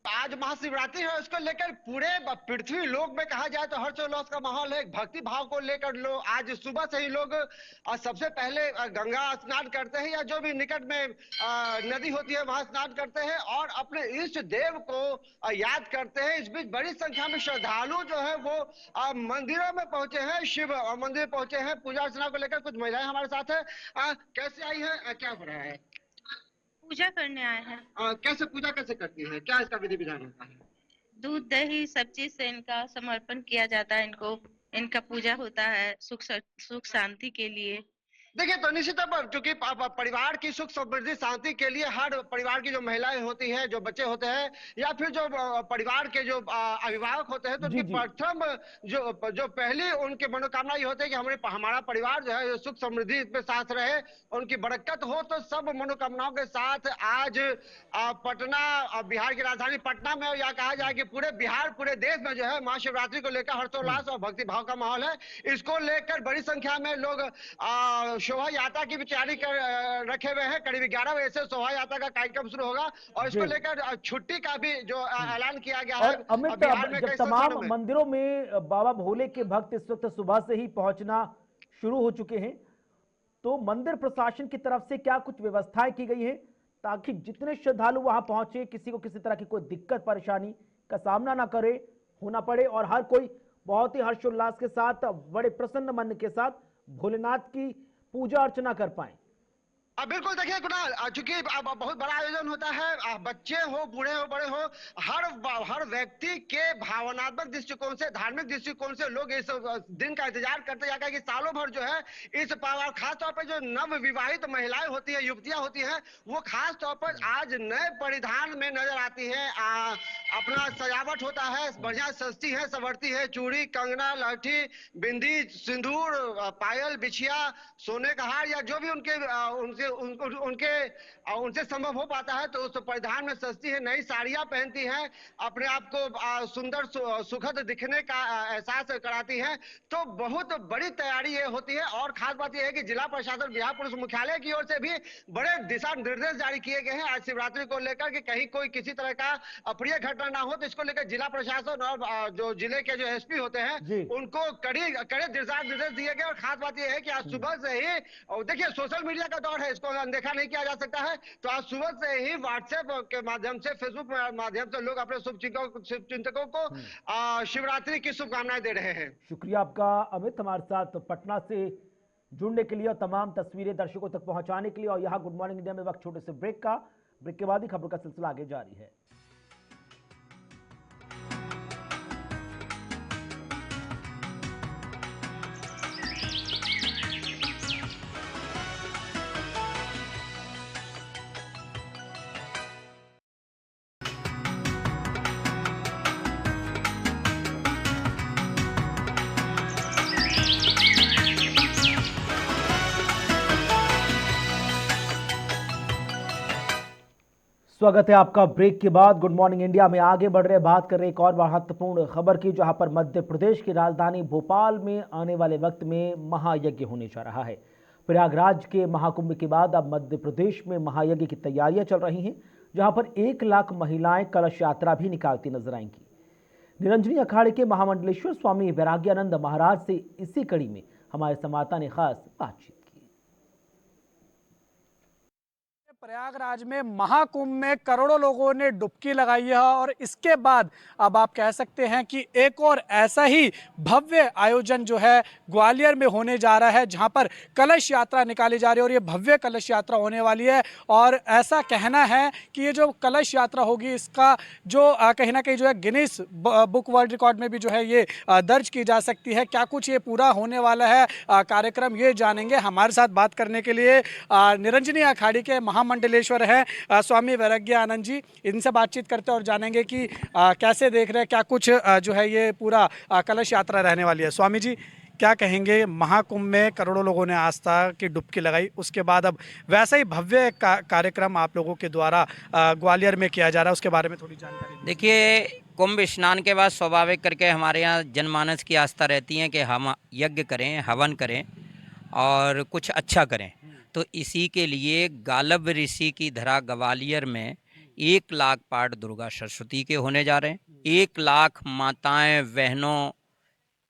आज महाशिवरात्रि है, उसको लेकर पूरे पृथ्वी लोक में कहा जाए तो हर्षोल्लास का माहौल है। भक्ति भाव को लेकर लोग आज सुबह से ही लोग सबसे पहले गंगा स्नान करते हैं या जो भी निकट में नदी होती है वहां स्नान करते हैं और अपने इष्ट देव को याद करते हैं। इस बीच बड़ी संख्या में श्रद्धालु जो है वो मंदिरों में पहुंचे हैं, शिव मंदिर पहुंचे हैं पूजा अर्चना को लेकर। कुछ महिलाएं हमारे साथ है, कैसे आई है, क्या हो रहा है? पूजा करने आए हैं। कैसे पूजा कैसे करती है, क्या इसका विधि विधान होता है? दूध दही सब चीज से इनका समर्पण किया जाता है, इनका पूजा होता है सुख शांति के लिए। देखिए, तो निश्चित तौर पर चूंकि परिवार की सुख समृद्धि शांति के लिए हर परिवार की जो महिलाएं होती हैं, जो बच्चे होते हैं या फिर जो परिवार के जो अभिभावक होते हैं, तो उनकी प्रथम जो पहली उनकी मनोकामना ये होती है कि हमारा परिवार जो है सुख समृद्धि पे साथ रहे, उनकी बरकत हो। तो सब मनोकामनाओं के साथ आज पटना, बिहार की राजधानी पटना में, या कहा जाए कि पूरे बिहार पूरे देश में जो है महाशिवरात्रि को लेकर हर्षोल्लास और भक्ति भाव का माहौल है। इसको लेकर बड़ी संख्या में लोग शोभा यात्रा की भी तैयारी कर रखे हुए हैं। करीब 11 बजे से शोभा यात्रा का कार्यक्रम शुरू होगा और इसको लेकर छुट्टी का भी जो ऐलान किया गया है। और अमित, जब तमाम मंदिरों में बाबा भोले के भक्त इस वक्त सुबह से ही पहुंचना शुरू हो चुके हैं, तो मंदिर प्रशासन की तरफ से क्या कुछ व्यवस्थाएं की गई है ताकि जितने श्रद्धालु वहां पहुंचे किसी को किसी तरह की कोई दिक्कत परेशानी का सामना ना करे होना पड़े और हर कोई बहुत ही हर्षोल्लास के साथ बड़े प्रसन्न मन के साथ भोलेनाथ की पूजा अर्चना कर पाए? बिल्कुल, देखिए कुणाल, चूंकि बहुत बड़ा आयोजन होता है, बच्चे हो बूढ़े हो बड़े हो, हर व्यक्ति के भावनात्मक दृष्टिकोण से, धार्मिक दृष्टिकोण से लोग इस दिन का इंतजार करते जाकर कि सालों भर जो है इस खास तौर पर जो नव विवाहित महिलाएं होती है, युवतियां होती हैं, वो खास तौर पर आज नए परिधान में नजर आती है। अपना सजावट होता है, बढ़िया सजती है, संवरती है, चूड़ी, कंगना, लहठी, बिंदी, सिंदूर, पायल, बिछिया, सोने का हार या जो भी उनसे संभव हो पाता है तो उस परिधान में सजती है, नई साड़ियां पहनती हैं, अपने आप को सुंदर सुखद दिखने का एहसास कराती हैं। तो बहुत बड़ी तैयारी ये होती है और खास बात यह है कि जिला प्रशासन, बिहार पुलिस मुख्यालय की ओर से भी बड़े दिशा निर्देश जारी किए गए हैं आज शिवरात्रि को लेकर कि कहीं कोई किसी तरह का अप्रिय घटना ना हो। तो इसको लेकर जिला प्रशासन और जो जिले के जो एसपी होते हैं उनको कड़े दिशा निर्देश दिए गए। और खास बात यह है कि आज सुबह से ही, देखिए सोशल मीडिया का दौर है, इसको अनदेखा नहीं किया जा सकता है, तो आज सुबह से ही व्हाट्सएप के माध्यम से, फेसबुक के माध्यम से लोग अपने शुभचिंतकों को शिवरात्रि की शुभकामनाएं दे रहे हैं। शुक्रिया आपका अमित, हमारे साथ पटना से जुड़ने के लिए और तमाम तस्वीरें दर्शकों तक पहुंचाने के लिए। और यहाँ गुड मॉर्निंग इंडिया में वक्त छोटे से ब्रेक का। ब्रेक के बाद ही खबरों का सिलसिला आगे जारी है। स्वागत है आपका ब्रेक के बाद। गुड मॉर्निंग इंडिया में आगे बढ़ रहे बात कर रहे एक और महत्वपूर्ण खबर की, जहां पर मध्य प्रदेश की राजधानी भोपाल में आने वाले वक्त में महायज्ञ होने जा रहा है। प्रयागराज के महाकुंभ के बाद अब मध्य प्रदेश में महायज्ञ की तैयारियां चल रही हैं, जहां पर 1 लाख महिलाएं कलश यात्रा भी निकालती नजर आएंगी। निरंजनी अखाड़े के महामंडलेश्वर स्वामी वैराग्यानंद महाराज से इसी कड़ी में हमारे संवाददाता ने खास बातचीत। प्रयागराज में महाकुंभ में करोड़ों लोगों ने डुबकी लगाई है और इसके बाद अब आप कह सकते हैं कि एक और ऐसा ही भव्य आयोजन जो है ग्वालियर में होने जा रहा है, जहां पर कलश यात्रा निकाली जा रही है और ये भव्य कलश यात्रा होने वाली है। और ऐसा कहना है कि ये जो कलश यात्रा होगी इसका जो कहीं ना कहीं जो है गिनीज बुक वर्ल्ड रिकॉर्ड में भी जो है ये दर्ज की जा सकती है। क्या कुछ ये पूरा होने वाला है कार्यक्रम, ये जानेंगे। हमारे साथ बात करने के लिए निरंजनी अखाड़ी के मंडलेश्वर है स्वामी वैराग्यानंद जी, इनसे बातचीत करते हैं और जानेंगे कि कैसे देख रहे हैं, क्या कुछ जो है ये पूरा कलश यात्रा रहने वाली है। स्वामी जी क्या कहेंगे, महाकुंभ में करोड़ों लोगों ने आस्था की डुबकी लगाई, उसके बाद अब वैसा ही भव्य कार्यक्रम आप लोगों के द्वारा ग्वालियर में किया जा रहा है, उसके बारे में थोड़ी जानकारी। देखिए, कुंभ स्नान के बाद स्वाभाविक करके हमारे यहाँ जनमानस की आस्था रहती है कि हम यज्ञ करें, हवन करें और कुछ अच्छा करें। तो इसी के लिए गालब ऋषि की धरा ग्वालियर में 1 लाख पाठ दुर्गा सरस्वती के होने जा रहे हैं। 1 लाख माताएं बहनों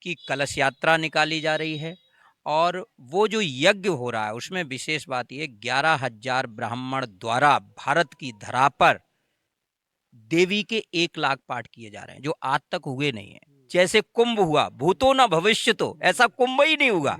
की कलश यात्रा निकाली जा रही है और वो जो यज्ञ हो रहा है उसमें विशेष बात ये 11,000 ब्राह्मण द्वारा भारत की धरा पर देवी के 1 लाख पाठ किए जा रहे हैं, जो आज तक हुए नहीं है। जैसे कुंभ हुआ, भूतो न भविष्य, तो ऐसा कुंभ ही नहीं हुआ,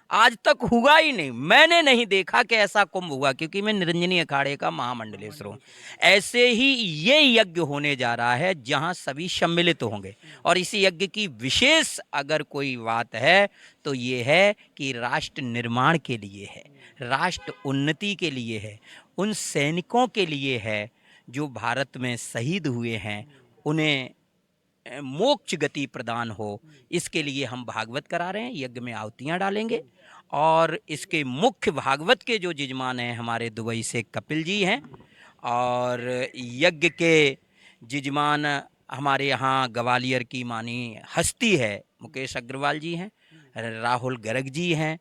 आज तक हुआ ही नहीं। मैंने नहीं देखा कि ऐसा कुंभ हुआ, क्योंकि मैं निरंजनी अखाड़े का महामंडलेश्वर हूँ। ऐसे ही ये यज्ञ होने जा रहा है जहाँ सभी सम्मिलित होंगे। और इस यज्ञ की विशेष अगर कोई बात है तो ये है कि राष्ट्र निर्माण के लिए है, राष्ट्र उन्नति के लिए है, उन सैनिकों के लिए है जो भारत में शहीद हुए हैं, उन्हें मोक्ष गति प्रदान हो। इसके लिए हम भागवत करा रहे हैं, यज्ञ में आहुतियाँ डालेंगे। और इसके मुख्य भागवत के जो जजमान हैं हमारे दुबई से कपिल जी हैं, और यज्ञ के जजमान हमारे यहाँ ग्वालियर की मानी हस्ती है मुकेश अग्रवाल जी हैं, राहुल गर्ग जी हैं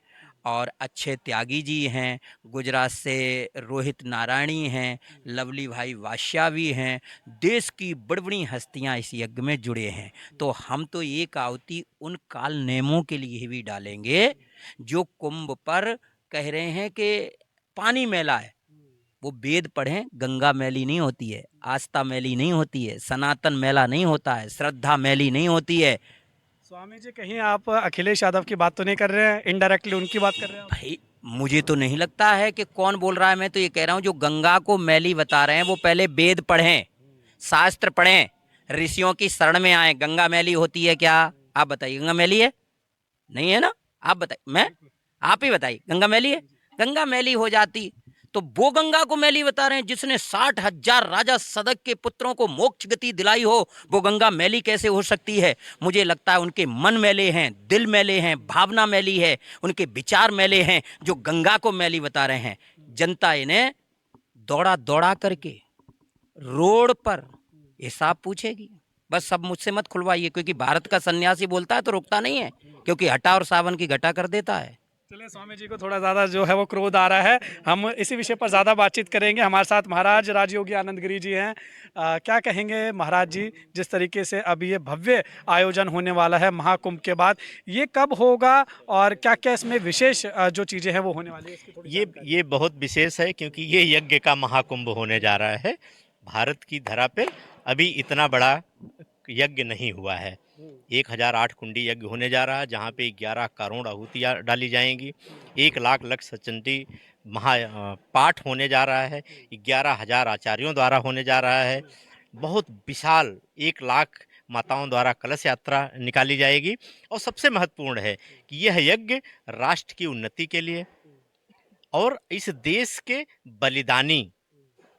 और अच्छे त्यागी जी हैं, गुजरात से रोहित नारायणी हैं, लवली भाई वाश्यावी हैं। देश की बड़ी बड़ी हस्तियाँ इस यज्ञ में जुड़े हैं। तो हम तो एक आहुति उन काल नेमों के लिए भी डालेंगे जो कुंभ पर कह रहे हैं कि पानी मैला है। वो वेद पढ़ें, गंगा मैली नहीं होती है, आस्था मैली नहीं होती है, सनातन मैला नहीं होता है, श्रद्धा मैली नहीं होती है। स्वामी जी कहीं आप अखिलेश यादव की बात तो नहीं कर रहे हैं, इनडायरेक्टली उनकी बात कर रहे हैं? भाई मुझे तो नहीं लगता है कि कौन बोल रहा है, मैं तो ये कह रहा हूँ जो गंगा को मैली बता रहे हैं वो पहले वेद पढ़ें, शास्त्र पढ़ें, ऋषियों की शरण में आए। गंगा मैली होती है क्या? आप बताइए, गंगा मैली है? नहीं है ना? आप बताइए, आप ही बताइए, गंगा मैली है? गंगा मैली हो जाती तो वो गंगा को मैली बता रहे हैं जिसने 60,000 राजा सदक के पुत्रों को मोक्ष गति दिलाई हो, वो गंगा मैली कैसे हो सकती है? मुझे लगता है उनके मन मैले हैं, दिल मैले हैं, भावना मैली है, उनके विचार मैले हैं जो गंगा को मैली बता रहे हैं। जनता इन्हें दौड़ा दौड़ा करके रोड पर हिसाब पूछेगी। बस सब मुझसे मत खुलवाइए, क्योंकि भारत का सन्यासी बोलता है तो रुकता नहीं है, क्योंकि हटा और सावन की घटा कर देता है। चलिए, स्वामी जी को थोड़ा ज़्यादा जो है वो क्रोध आ रहा है, हम इसी विषय पर ज़्यादा बातचीत करेंगे। हमारे साथ महाराज राजयोगी आनंद गिरी जी हैं। क्या कहेंगे महाराज जी, जिस तरीके से अब ये भव्य आयोजन होने वाला है महाकुंभ के बाद, ये कब होगा और क्या क्या इसमें विशेष जो चीज़ें हैं वो होने वाली है? ये बहुत विशेष है, क्योंकि ये यज्ञ का महाकुंभ होने जा रहा है। भारत की धरा पे अभी इतना बड़ा यज्ञ नहीं हुआ है। 1008 कुंडी यज्ञ होने जा रहा है, जहाँ पे 11 करोड़ आहुतियाँ डाली जाएंगी। 1 लाख लक्ष्य चंडी महा पाठ होने जा रहा है। 11,000 आचार्यों द्वारा होने जा रहा है। बहुत विशाल 1 लाख माताओं द्वारा कलश यात्रा निकाली जाएगी। और सबसे महत्वपूर्ण है कि यह यज्ञ राष्ट्र की उन्नति के लिए और इस देश के बलिदानी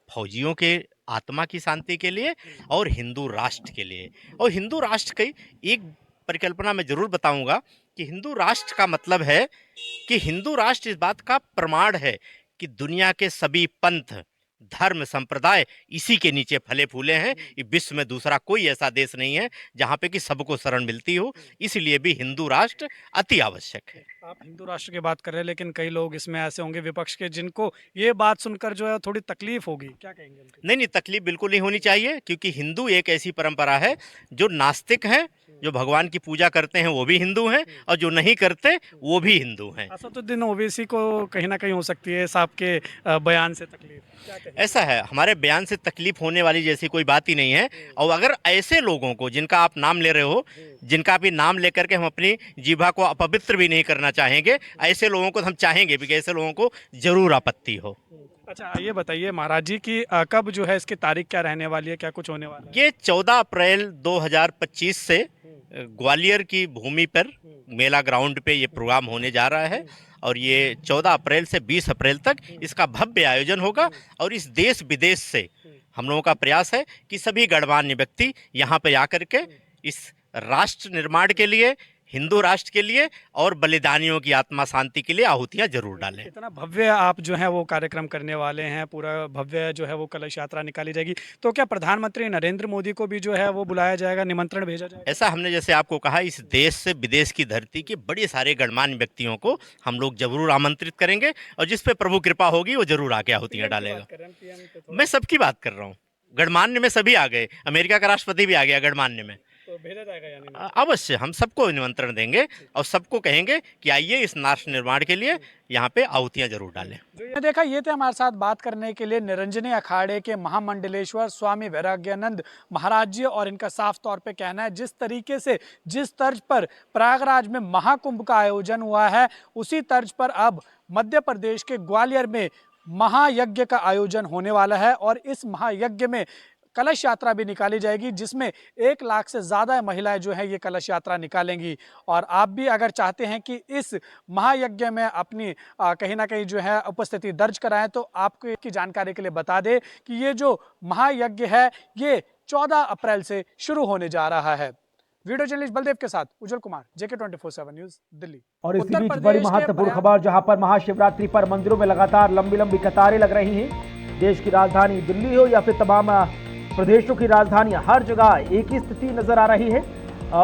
फौजियों के आत्मा की शांति के लिए और हिंदू राष्ट्र के लिए। और हिंदू राष्ट्र की एक परिकल्पना मैं जरूर बताऊंगा कि हिंदू राष्ट्र का मतलब है कि हिंदू राष्ट्र इस बात का प्रमाण है कि दुनिया के सभी पंथ, धर्म, संप्रदाय इसी के नीचे फले फूले हैं। विश्व में दूसरा कोई ऐसा देश नहीं है जहाँ पे कि सबको शरण मिलती हो। इसलिए भी हिंदू राष्ट्र अति आवश्यक है। आप हिंदू राष्ट्र की बात कर रहे हैं, लेकिन कई लोग इसमें ऐसे होंगे विपक्ष के जिनको ये बात सुनकर जो है थोड़ी तकलीफ होगी, क्या कहेंगे उनके? नहीं, तकलीफ बिल्कुल नहीं होनी चाहिए, क्योंकि हिंदू एक ऐसी परंपरा है जो नास्तिक है, जो भगवान की पूजा करते हैं वो भी हिंदू हैं, और जो नहीं करते वो भी हिंदू हैं। असदुद्दीन ओवैसी को कहीं ना कहीं हो सकती है साहब के बयान से तकलीफ, क्या कहेंगे? ऐसा है, हमारे बयान से तकलीफ होने वाली जैसी कोई बात ही नहीं है। और अगर ऐसे लोगों को, जिनका आप नाम ले रहे हो, जिनका भी नाम लेकर के हम अपनी जीभा को अपवित्र भी नहीं करना चाहेंगे, ऐसे लोगों को हम चाहेंगे भी कि ऐसे लोगों को जरूर आपत्ति हो। अच्छा, ये बताइए महाराज जी की कब जो है इसकी तारीख क्या रहने वाली है, क्या कुछ होने वाला है? ये 14 अप्रैल 2025 से ग्वालियर की भूमि पर मेला ग्राउंड पे ये प्रोग्राम होने जा रहा है। और ये 14 अप्रैल से 20 अप्रैल तक इसका भव्य आयोजन होगा। और इस देश विदेश से हम लोगों का प्रयास है कि सभी गणमान्य व्यक्ति यहाँ पे आकर के इस राष्ट्र निर्माण के लिए, हिंदू राष्ट्र के लिए और बलिदानियों की आत्मा शांति के लिए आहुतियाँ जरूर डालें। इतना भव्य आप जो है वो कार्यक्रम करने वाले हैं, पूरा भव्य जो है वो कलश यात्रा निकाली जाएगी, तो क्या प्रधानमंत्री नरेंद्र मोदी को भी जो है वो बुलाया जाएगा, निमंत्रण भेजा जाएगा? ऐसा हमने जैसे आपको कहा, इस देश से विदेश की धरती के बड़े सारे गणमान्य व्यक्तियों को हम लोग जरूर आमंत्रित करेंगे, और जिस पे प्रभु कृपा होगी वो जरूर आके आहुतियाँ डालेगा। मैं सबकी बात कर रहा हूँ, गणमान्य में सभी आ गए, अमेरिका का राष्ट्रपति भी आ गया गणमान्य में, तो भेजा जाएगा यानी? अवश्य हम सबको निमंत्रण देंगे और सबको कहेंगे कि आइए इस राष्ट्र निर्माण के लिए यहाँ पे आहुतियाँ जरूर डालें। जो ये देखा, ये थे हमारे साथ बात करने के लिए निरंजनी अखाड़े के महामंडलेश्वर स्वामी वैराग्यानंद महाराज जी। और इनका साफ तौर पे कहना है, जिस तरीके से, जिस तर्ज पर प्रयागराज में महाकुंभ का आयोजन हुआ है, उसी तर्ज पर अब मध्य प्रदेश के ग्वालियर में महायज्ञ का आयोजन होने वाला है। और इस महायज्ञ में कलश यात्रा भी निकाली जाएगी, जिसमें 1 लाख से ज़्यादा महिलाएं जो है ये कलश यात्रा निकालेंगी। और आप भी अगर चाहते हैं कि इस महायज्ञ में अपनी कहीं ना कहीं जो है उपस्थिति दर्ज कराएं, तो आपको इसकी जानकारी के लिए बता दें कि ये जो महायज्ञ है ये 14 अप्रैल से शुरू होने जा रहा है। वीडियो जर्नलिस्ट बलदेव के साथ उज्जवल कुमार, JK 24/7 न्यूज, दिल्ली। और इसी बीच बड़ी महत्वपूर्ण खबर, जहां पर महाशिवरात्रि पर मंदिरों में लगातार लंबी लंबी कतारें लग रही हैं। देश की राजधानी दिल्ली हो या फिर तमाम प्रदेशों की राजधानियां, हर जगह एक ही स्थिति नजर आ रही है।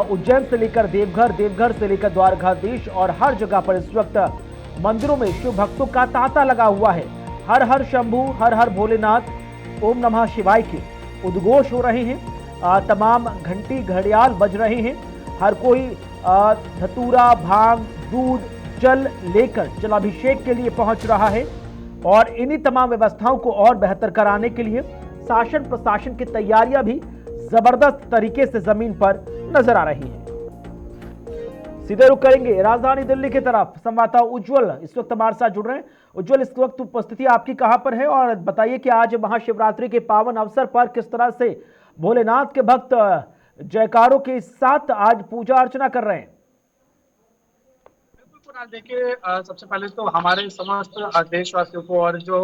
उज्जैन से लेकर देवघर, देवघर से लेकर द्वारकाधीश, और हर जगह पर इस वक्त मंदिरों में शिव भक्तों का तांता लगा हुआ है। हर हर शंभू, हर हर भोलेनाथ, ओम नमः शिवाय के उद्घोष हो रहे हैं। तमाम घंटी घड़ियाल बज रहे हैं। हर कोई धतूरा, भांग, दूध, जल लेकर जलाभिषेक के लिए पहुंच रहा है। और इन्हीं तमाम व्यवस्थाओं को और बेहतर कराने के लिए शासन प्रशासन की तैयारियां भी जबरदस्त तरीके से जमीन पर नजर आ रही हैं। सीधे रुक करेंगे राजधानी दिल्ली की तरफ। संवाददाता उज्जवल इस वक्त हमारे साथ जुड़ रहे हैं। उज्जवल, इस वक्त उपस्थिति आपकी कहां पर है, और बताइए कि आज महाशिवरात्रि के पावन अवसर पर किस तरह से भोलेनाथ के भक्त जयकारों के साथ आज पूजा अर्चना कर रहे हैं? देखिए, सबसे पहले तो हमारे समस्त देशवासियों को और जो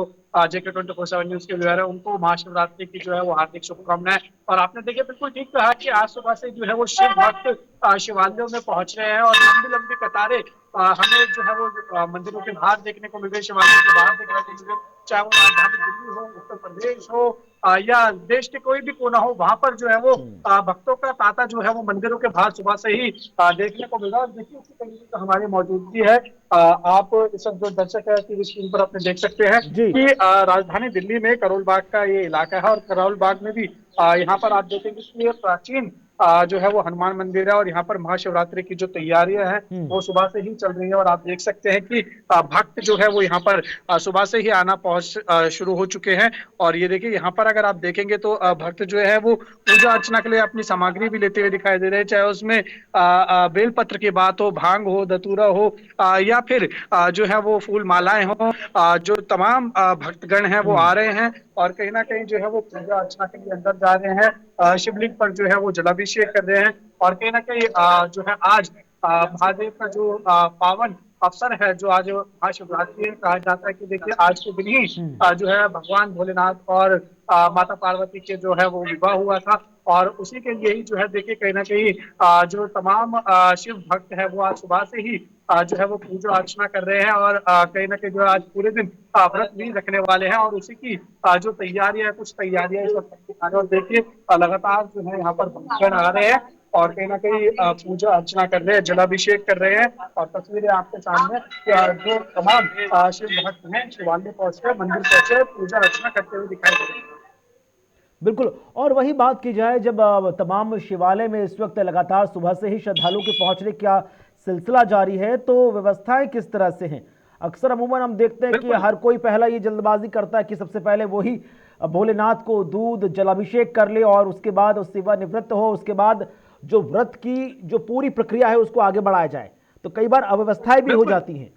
JK 24/7 न्यूज के व्यूअर है उनको महाशिवरात्रि की जो है वो हार्दिक शुभकामनाएं। और आपने देखिए बिल्कुल ठीक कहा कि आज सुबह से जो है वो शिव भक्त शिवालयों में पहुंच रहे हैं, और लंबी लंबी कतारें हमें जो है वो मंदिरों के बाहर देखने को मिल रही, शिवालयों के बाहर देखने को मिल रही, चाहे वो राजधानी दिल्ली हो, उत्तर प्रदेश हो या देश के कोई भी कोना हो, वहां पर जो है वो भक्तों का तांता जो है वो मंदिरों के बाहर सुबह से ही देखने को मिल रहा है। देखिए उसी तरीके से हमारी मौजूदगी है। आप इस वक्त जो दर्शक है टीवी स्क्रीन पर अपने देख सकते हैं कि राजधानी दिल्ली में करोल बाग का ये इलाका है, और करोल बाग में भी यहाँ पर आप देखेंगे कि ये प्राचीन जो है वो हनुमान मंदिर है और यहाँ पर महाशिवरात्रि की जो तैयारियां हैं वो सुबह से ही चल रही है। और आप देख सकते हैं कि भक्त जो है वो यहाँ पर सुबह से ही आना शुरू हो चुके हैं। और ये देखिए यहाँ पर अगर आप देखेंगे तो भक्त जो है वो पूजा अर्चना के लिए अपनी सामग्री भी लेते हुए दिखाई दे रहे हैं, चाहे उसमें बेलपत्र की बात हो, भांग हो, धतूरा हो, या फिर जो है वो फूल मालाएं हो। जो तमाम भक्तगण हैं वो आ रहे हैं और कहीं ना कहीं जो है वो पूजा अर्चना के लिए अंदर जा रहे हैं। शिवलिंग पर जो है वो जलाभिषेक कर रहे हैं और कहीं ना कहीं जो है आज महादेव का जो पावन अवसर है, जो आज महाशिवरात्रि कहा जाता है कि देखिए आज के दिन ही जो है भगवान भोलेनाथ और माता पार्वती के जो है वो विवाह हुआ था। और उसी के लिए ही जो है देखिए कहीं ना कहीं जो तमाम शिव भक्त है वो आज सुबह से ही जो है वो पूजा अर्चना कर रहे हैं और कहीं ना कहीं जो आज पूरे दिन व्रत भी रखने वाले हैं। और उसी की जो तैयारियां है, कुछ तैयारियां इस वक्त और देखिए लगातार जो है यहाँ पर भक्तगण आ रहे हैं और कहीं ना कहीं पूजा अर्चना कर रहे हैं, जलाभिषेक कर रहे हैं। और तस्वीरें आपके सामने जो तमाम शिव भक्त हैं शिवालय पहुंचे, मंदिर पहुंचे, पूजा अर्चना करते हुए दिखाई दे रहे हैं। बिल्कुल। और वही बात की जाए, जब तमाम शिवालय में इस वक्त लगातार सुबह से ही श्रद्धालुओं के पहुंचने का सिलसिला जारी है, तो व्यवस्थाएं किस तरह से हैं? अक्सर अमूमन हम देखते हैं कि हर कोई पहला ये जल्दबाजी करता है कि सबसे पहले वही भोलेनाथ को दूध जलाभिषेक कर ले और उसके बाद सेवा निवृत्त हो, उसके बाद जो व्रत की जो पूरी प्रक्रिया है उसको आगे बढ़ाया जाए। तो कई बार अव्यवस्थाएं भी हो जाती हैं।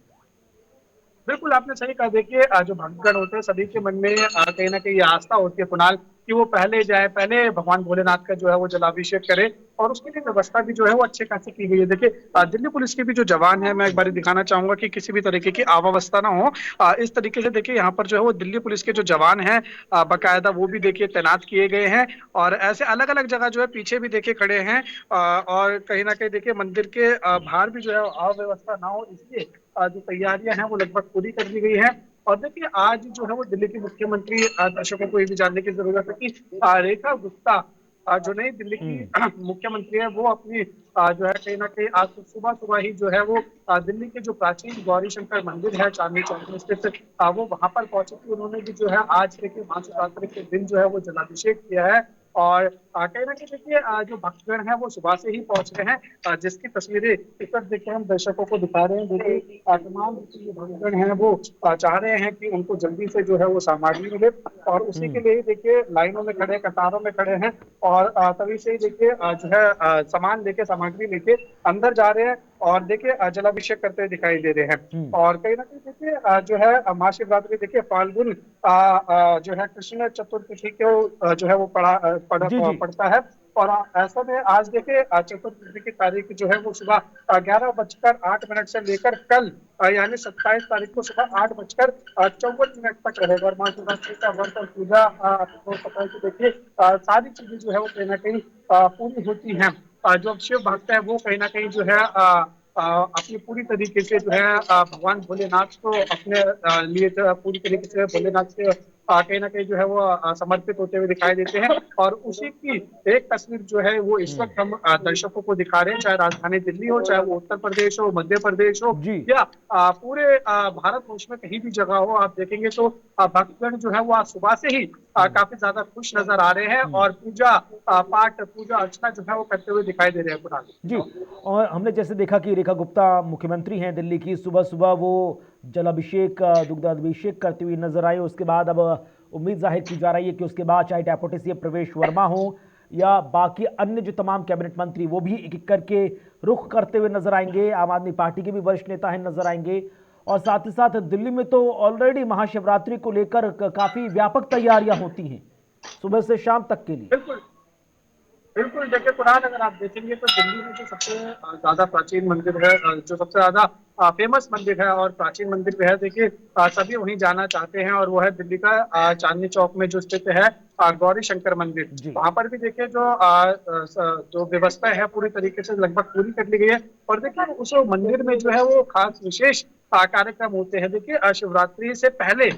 बिल्कुल आपने सही कहा। देखिए जो भक्तगण होते हैं सभी के मन में कहीं ना कहीं आस्था होती है कुणाल कि वो पहले जाए, पहले भगवान भोलेनाथ का जो है वो जलाभिषेक करे और उसके लिए व्यवस्था भी जो है वो अच्छे खासी की गई है। देखिए दिल्ली पुलिस के भी जो जवान है, मैं एक बार दिखाना चाहूंगा कि किसी भी तरीके की अव्यवस्था ना हो। इस तरीके से देखिए यहाँ पर जो है वो दिल्ली पुलिस के जो जवान हैं बाकायदा वो भी देखिए तैनात किए गए हैं और ऐसे अलग अलग जगह जो है पीछे भी देखिए खड़े हैं। और कहीं ना कहीं देखिए मंदिर के बाहर भी जो है अव्यवस्था ना हो इसलिए जो तैयारियां हैं वो लगभग पूरी कर ली गई है। और देखिए आज जो है वो दिल्ली की मुख्यमंत्री, दर्शकों को ये भी जानने की जरूरत है कि रेखा गुप्ता जो नई दिल्ली की मुख्यमंत्री है वो अपनी जो है कहीं ना कहीं आज सुबह सुबह ही जो है वो दिल्ली के जो प्राचीन गौरी शंकर मंदिर है चांदनी चौक में स्थित, वो वहां पर पहुंचे थी। उन्होंने भी जो है आज देखिए महाशिवरात्रि के दिन जो है वो जलाभिषेक किया है और कहीं ना कहीं देखिए जो भक्तगण है वो सुबह से ही पहुंच रहे हैं, जिसकी तस्वीरें इस वक्त देखिए हम दर्शकों को दिखा रहे हैं। देखिए तमाम जो भक्तगण हैं वो चाह रहे हैं कि उनको जल्दी से जो है वो सामग्री मिले और उसी के लिए देखिए लाइनों में खड़े, कतारों में खड़े हैं और तभी से ही देखिए जो है सामान लेके, सामग्री लेके अंदर जा रहे हैं और देखिए जलाभिषेक करते हुए दिखाई दे रहे हैं। और कहीं ना कहीं देखिए जो है महाशिवरात्रि देखिए फाल्गुन जो है कृष्ण चतुर्थी को जो है वो पड़ता है और ऐसा में आज देखिए चतुर्थी की तारीख जो है वो सुबह 11:08 से लेकर कल यानी 27 तारीख को सुबह 8:54 तक रहेगा। और महाशिवरात्रि का व्रत और पूजा आपको पता है कि देखिए सारी चीजें जो है वो कहीं ना कहीं पूरी होती हैं। जो शिव भक्त है वो कहीं ना कहीं जो है अपनी पूरी तरीके से जो है भगवान भोलेनाथ को अपने लिए पूरी तरीके से भोलेनाथ से कहीं ना कहीं जो है वो समर्पित होते हुए दिखाई देते हैं। और उसी की एक तस्वीर जो है वो इस वक्त हम दर्शकों को दिखा रहे हैं, चाहे राजधानी दिल्ली हो, चाहे वो उत्तर प्रदेश हो, मध्य प्रदेश हो या पूरे भारत वर्ष में कहीं भी जगह हो, आप देखेंगे तो भक्तगण जो है वो आज सुबह से ही काफी ज्यादा खुश नजर आ रहे हैं और पूजा पाठ, पूजा अर्चना जो है वो करते हुए दिखाई दे रहे हैं कुणाल जी। और हमने जैसे देखा कि रेखा गुप्ता मुख्यमंत्री हैं दिल्ली की, सुबह सुबह वो जलाभिषेक, दुग्धाभिषेक करते हुए नजर आए। उसके बाद अब उम्मीद जाहिर की जा रही है कि उसके बाद चाहे डेप्यूटी सीएम प्रवेश वर्मा हो या बाकी अन्य जो तमाम कैबिनेट मंत्री वो भी एक एक करके रुख करते हुए नजर आएंगे। आम आदमी पार्टी के भी वरिष्ठ नेता हैं नजर आएंगे और साथ ही साथ दिल्ली में तो ऑलरेडी महाशिवरात्रि को लेकर काफी व्यापक तैयारियां होती हैं सुबह से शाम तक के लिए। बिल्कुल देखिए कुरान अगर आप देखेंगे तो दिल्ली में जो सबसे ज्यादा प्राचीन मंदिर है, जो सबसे ज्यादा फेमस मंदिर है और प्राचीन मंदिर भी है, देखिए सभी वहीं जाना चाहते हैं और वो है दिल्ली का चांदनी चौक में जो स्थित है गौरी शंकर मंदिर। वहां पर भी देखिए जो व्यवस्था है पूरी तरीके से लगभग पूरी कर ली गई है। और देखिए उस मंदिर में जो है वो खास विशेष कार्यक्रम होते हैं। देखिए शिवरात्रि से पहले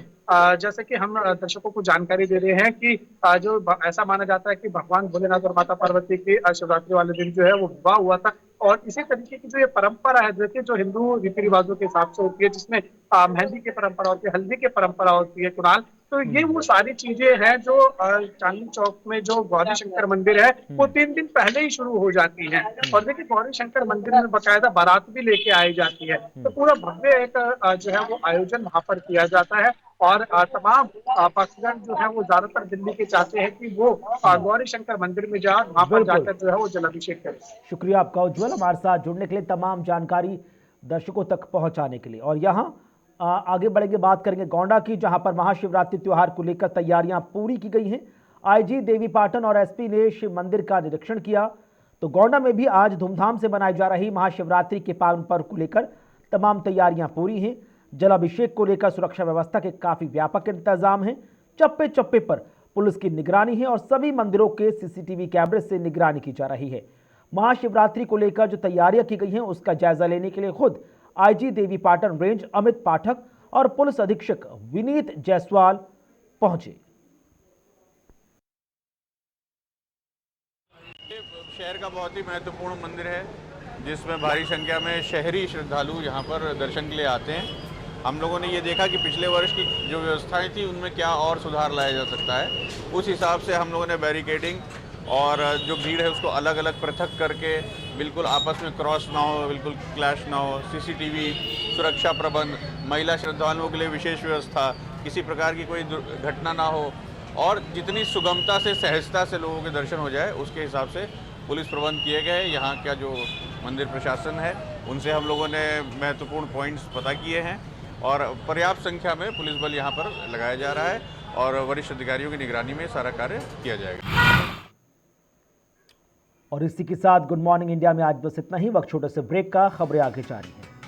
जैसे कि हम दर्शकों को जानकारी दे रहे हैं कि जो ऐसा माना जाता है कि भगवान भोलेनाथ और माता पार्वती की शिवरात्रि वाले दिन जो है वो विवाह हुआ था। और इसी तरीके की जो ये परंपरा है देखिए जो हिंदू रीति रिवाजों के हिसाब से होती है, जिसमें मेहंदी की परंपरा होती है, हल्दी की परंपरा होती है कुणाल, तो ये वो सारी चीजें हैं जो चांदनी चौक में जो गौरी शंकर मंदिर है वो 3 दिन पहले ही शुरू हो जाती है। और देखिए गौरी शंकर मंदिर में बकायदा बारात भी लेके आई जाती है, तो पूरा भव्य एक जो है वो आयोजन वहां पर किया जाता है। और तमाम पक्षगण जो है वो ज्यादातर दिल्ली के चाहते हैं कि वो गौरी शंकर मंदिर में जाए, वहां पर जाकर जो है वो जलाभिषेक करें। शुक्रिया आपका उज्जवल, हमारे साथ जुड़ने के लिए, तमाम जानकारी दर्शकों तक पहुंचाने के लिए। और यहाँ आगे बढ़ेंगे, बात करेंगे गोंडा की, जहां पर महाशिवरात्रि त्योहार को लेकर तैयारियां पूरी की गई हैं। आईजी देवीपाटन और एसपी ने शिव मंदिर का निरीक्षण किया। तो गोंडा में भी आज धूमधाम से मनाई जा रही महाशिवरात्रि के पावन पर्व को लेकर तमाम तैयारियां पूरी हैं। जलाभिषेक को लेकर सुरक्षा व्यवस्था के काफी व्यापक इंतजाम हैं। चप्पे चप्पे पर पुलिस की निगरानी है और सभी मंदिरों के सीसीटीवी कैमरे से निगरानी की जा रही है। महाशिवरात्रि को लेकर जो तैयारियां की गई हैं उसका जायजा लेने के लिए खुद आईजी देवीपाटन रेंज अमित पाठक और पुलिस अधीक्षक विनीत जायसवाल पहुंचे। शहर का बहुत ही महत्वपूर्ण मंदिर है जिसमें भारी संख्या में शहरी श्रद्धालु यहाँ पर दर्शन के लिए आते हैं। हम लोगों ने ये देखा कि पिछले वर्ष की जो व्यवस्थाएं थी उनमें क्या और सुधार लाया जा सकता है। उस हिसाब से हम लोगों ने बैरिकेडिंग और जो भीड़ है उसको अलग अलग पृथक करके बिल्कुल आपस में क्रॉस ना हो, बिल्कुल क्लैश ना हो, सीसीटीवी, सुरक्षा प्रबंध, महिला श्रद्धालुओं के लिए विशेष व्यवस्था, किसी प्रकार की कोई घटना ना हो और जितनी सुगमता से, सहजता से लोगों के दर्शन हो जाए उसके हिसाब से पुलिस प्रबंध किए गए। यहाँ का जो मंदिर प्रशासन है उनसे हम लोगों ने महत्वपूर्ण पॉइंट्स पता किए हैं और पर्याप्त संख्या में पुलिस बल यहाँ पर लगाया जा रहा है और वरिष्ठ अधिकारियों की निगरानी में सारा कार्य किया जाएगा। और इसी के साथ गुड मॉर्निंग इंडिया में आज बस इतना ही। वक्त छोटे से ब्रेक का, खबरें आगे जारी हैं।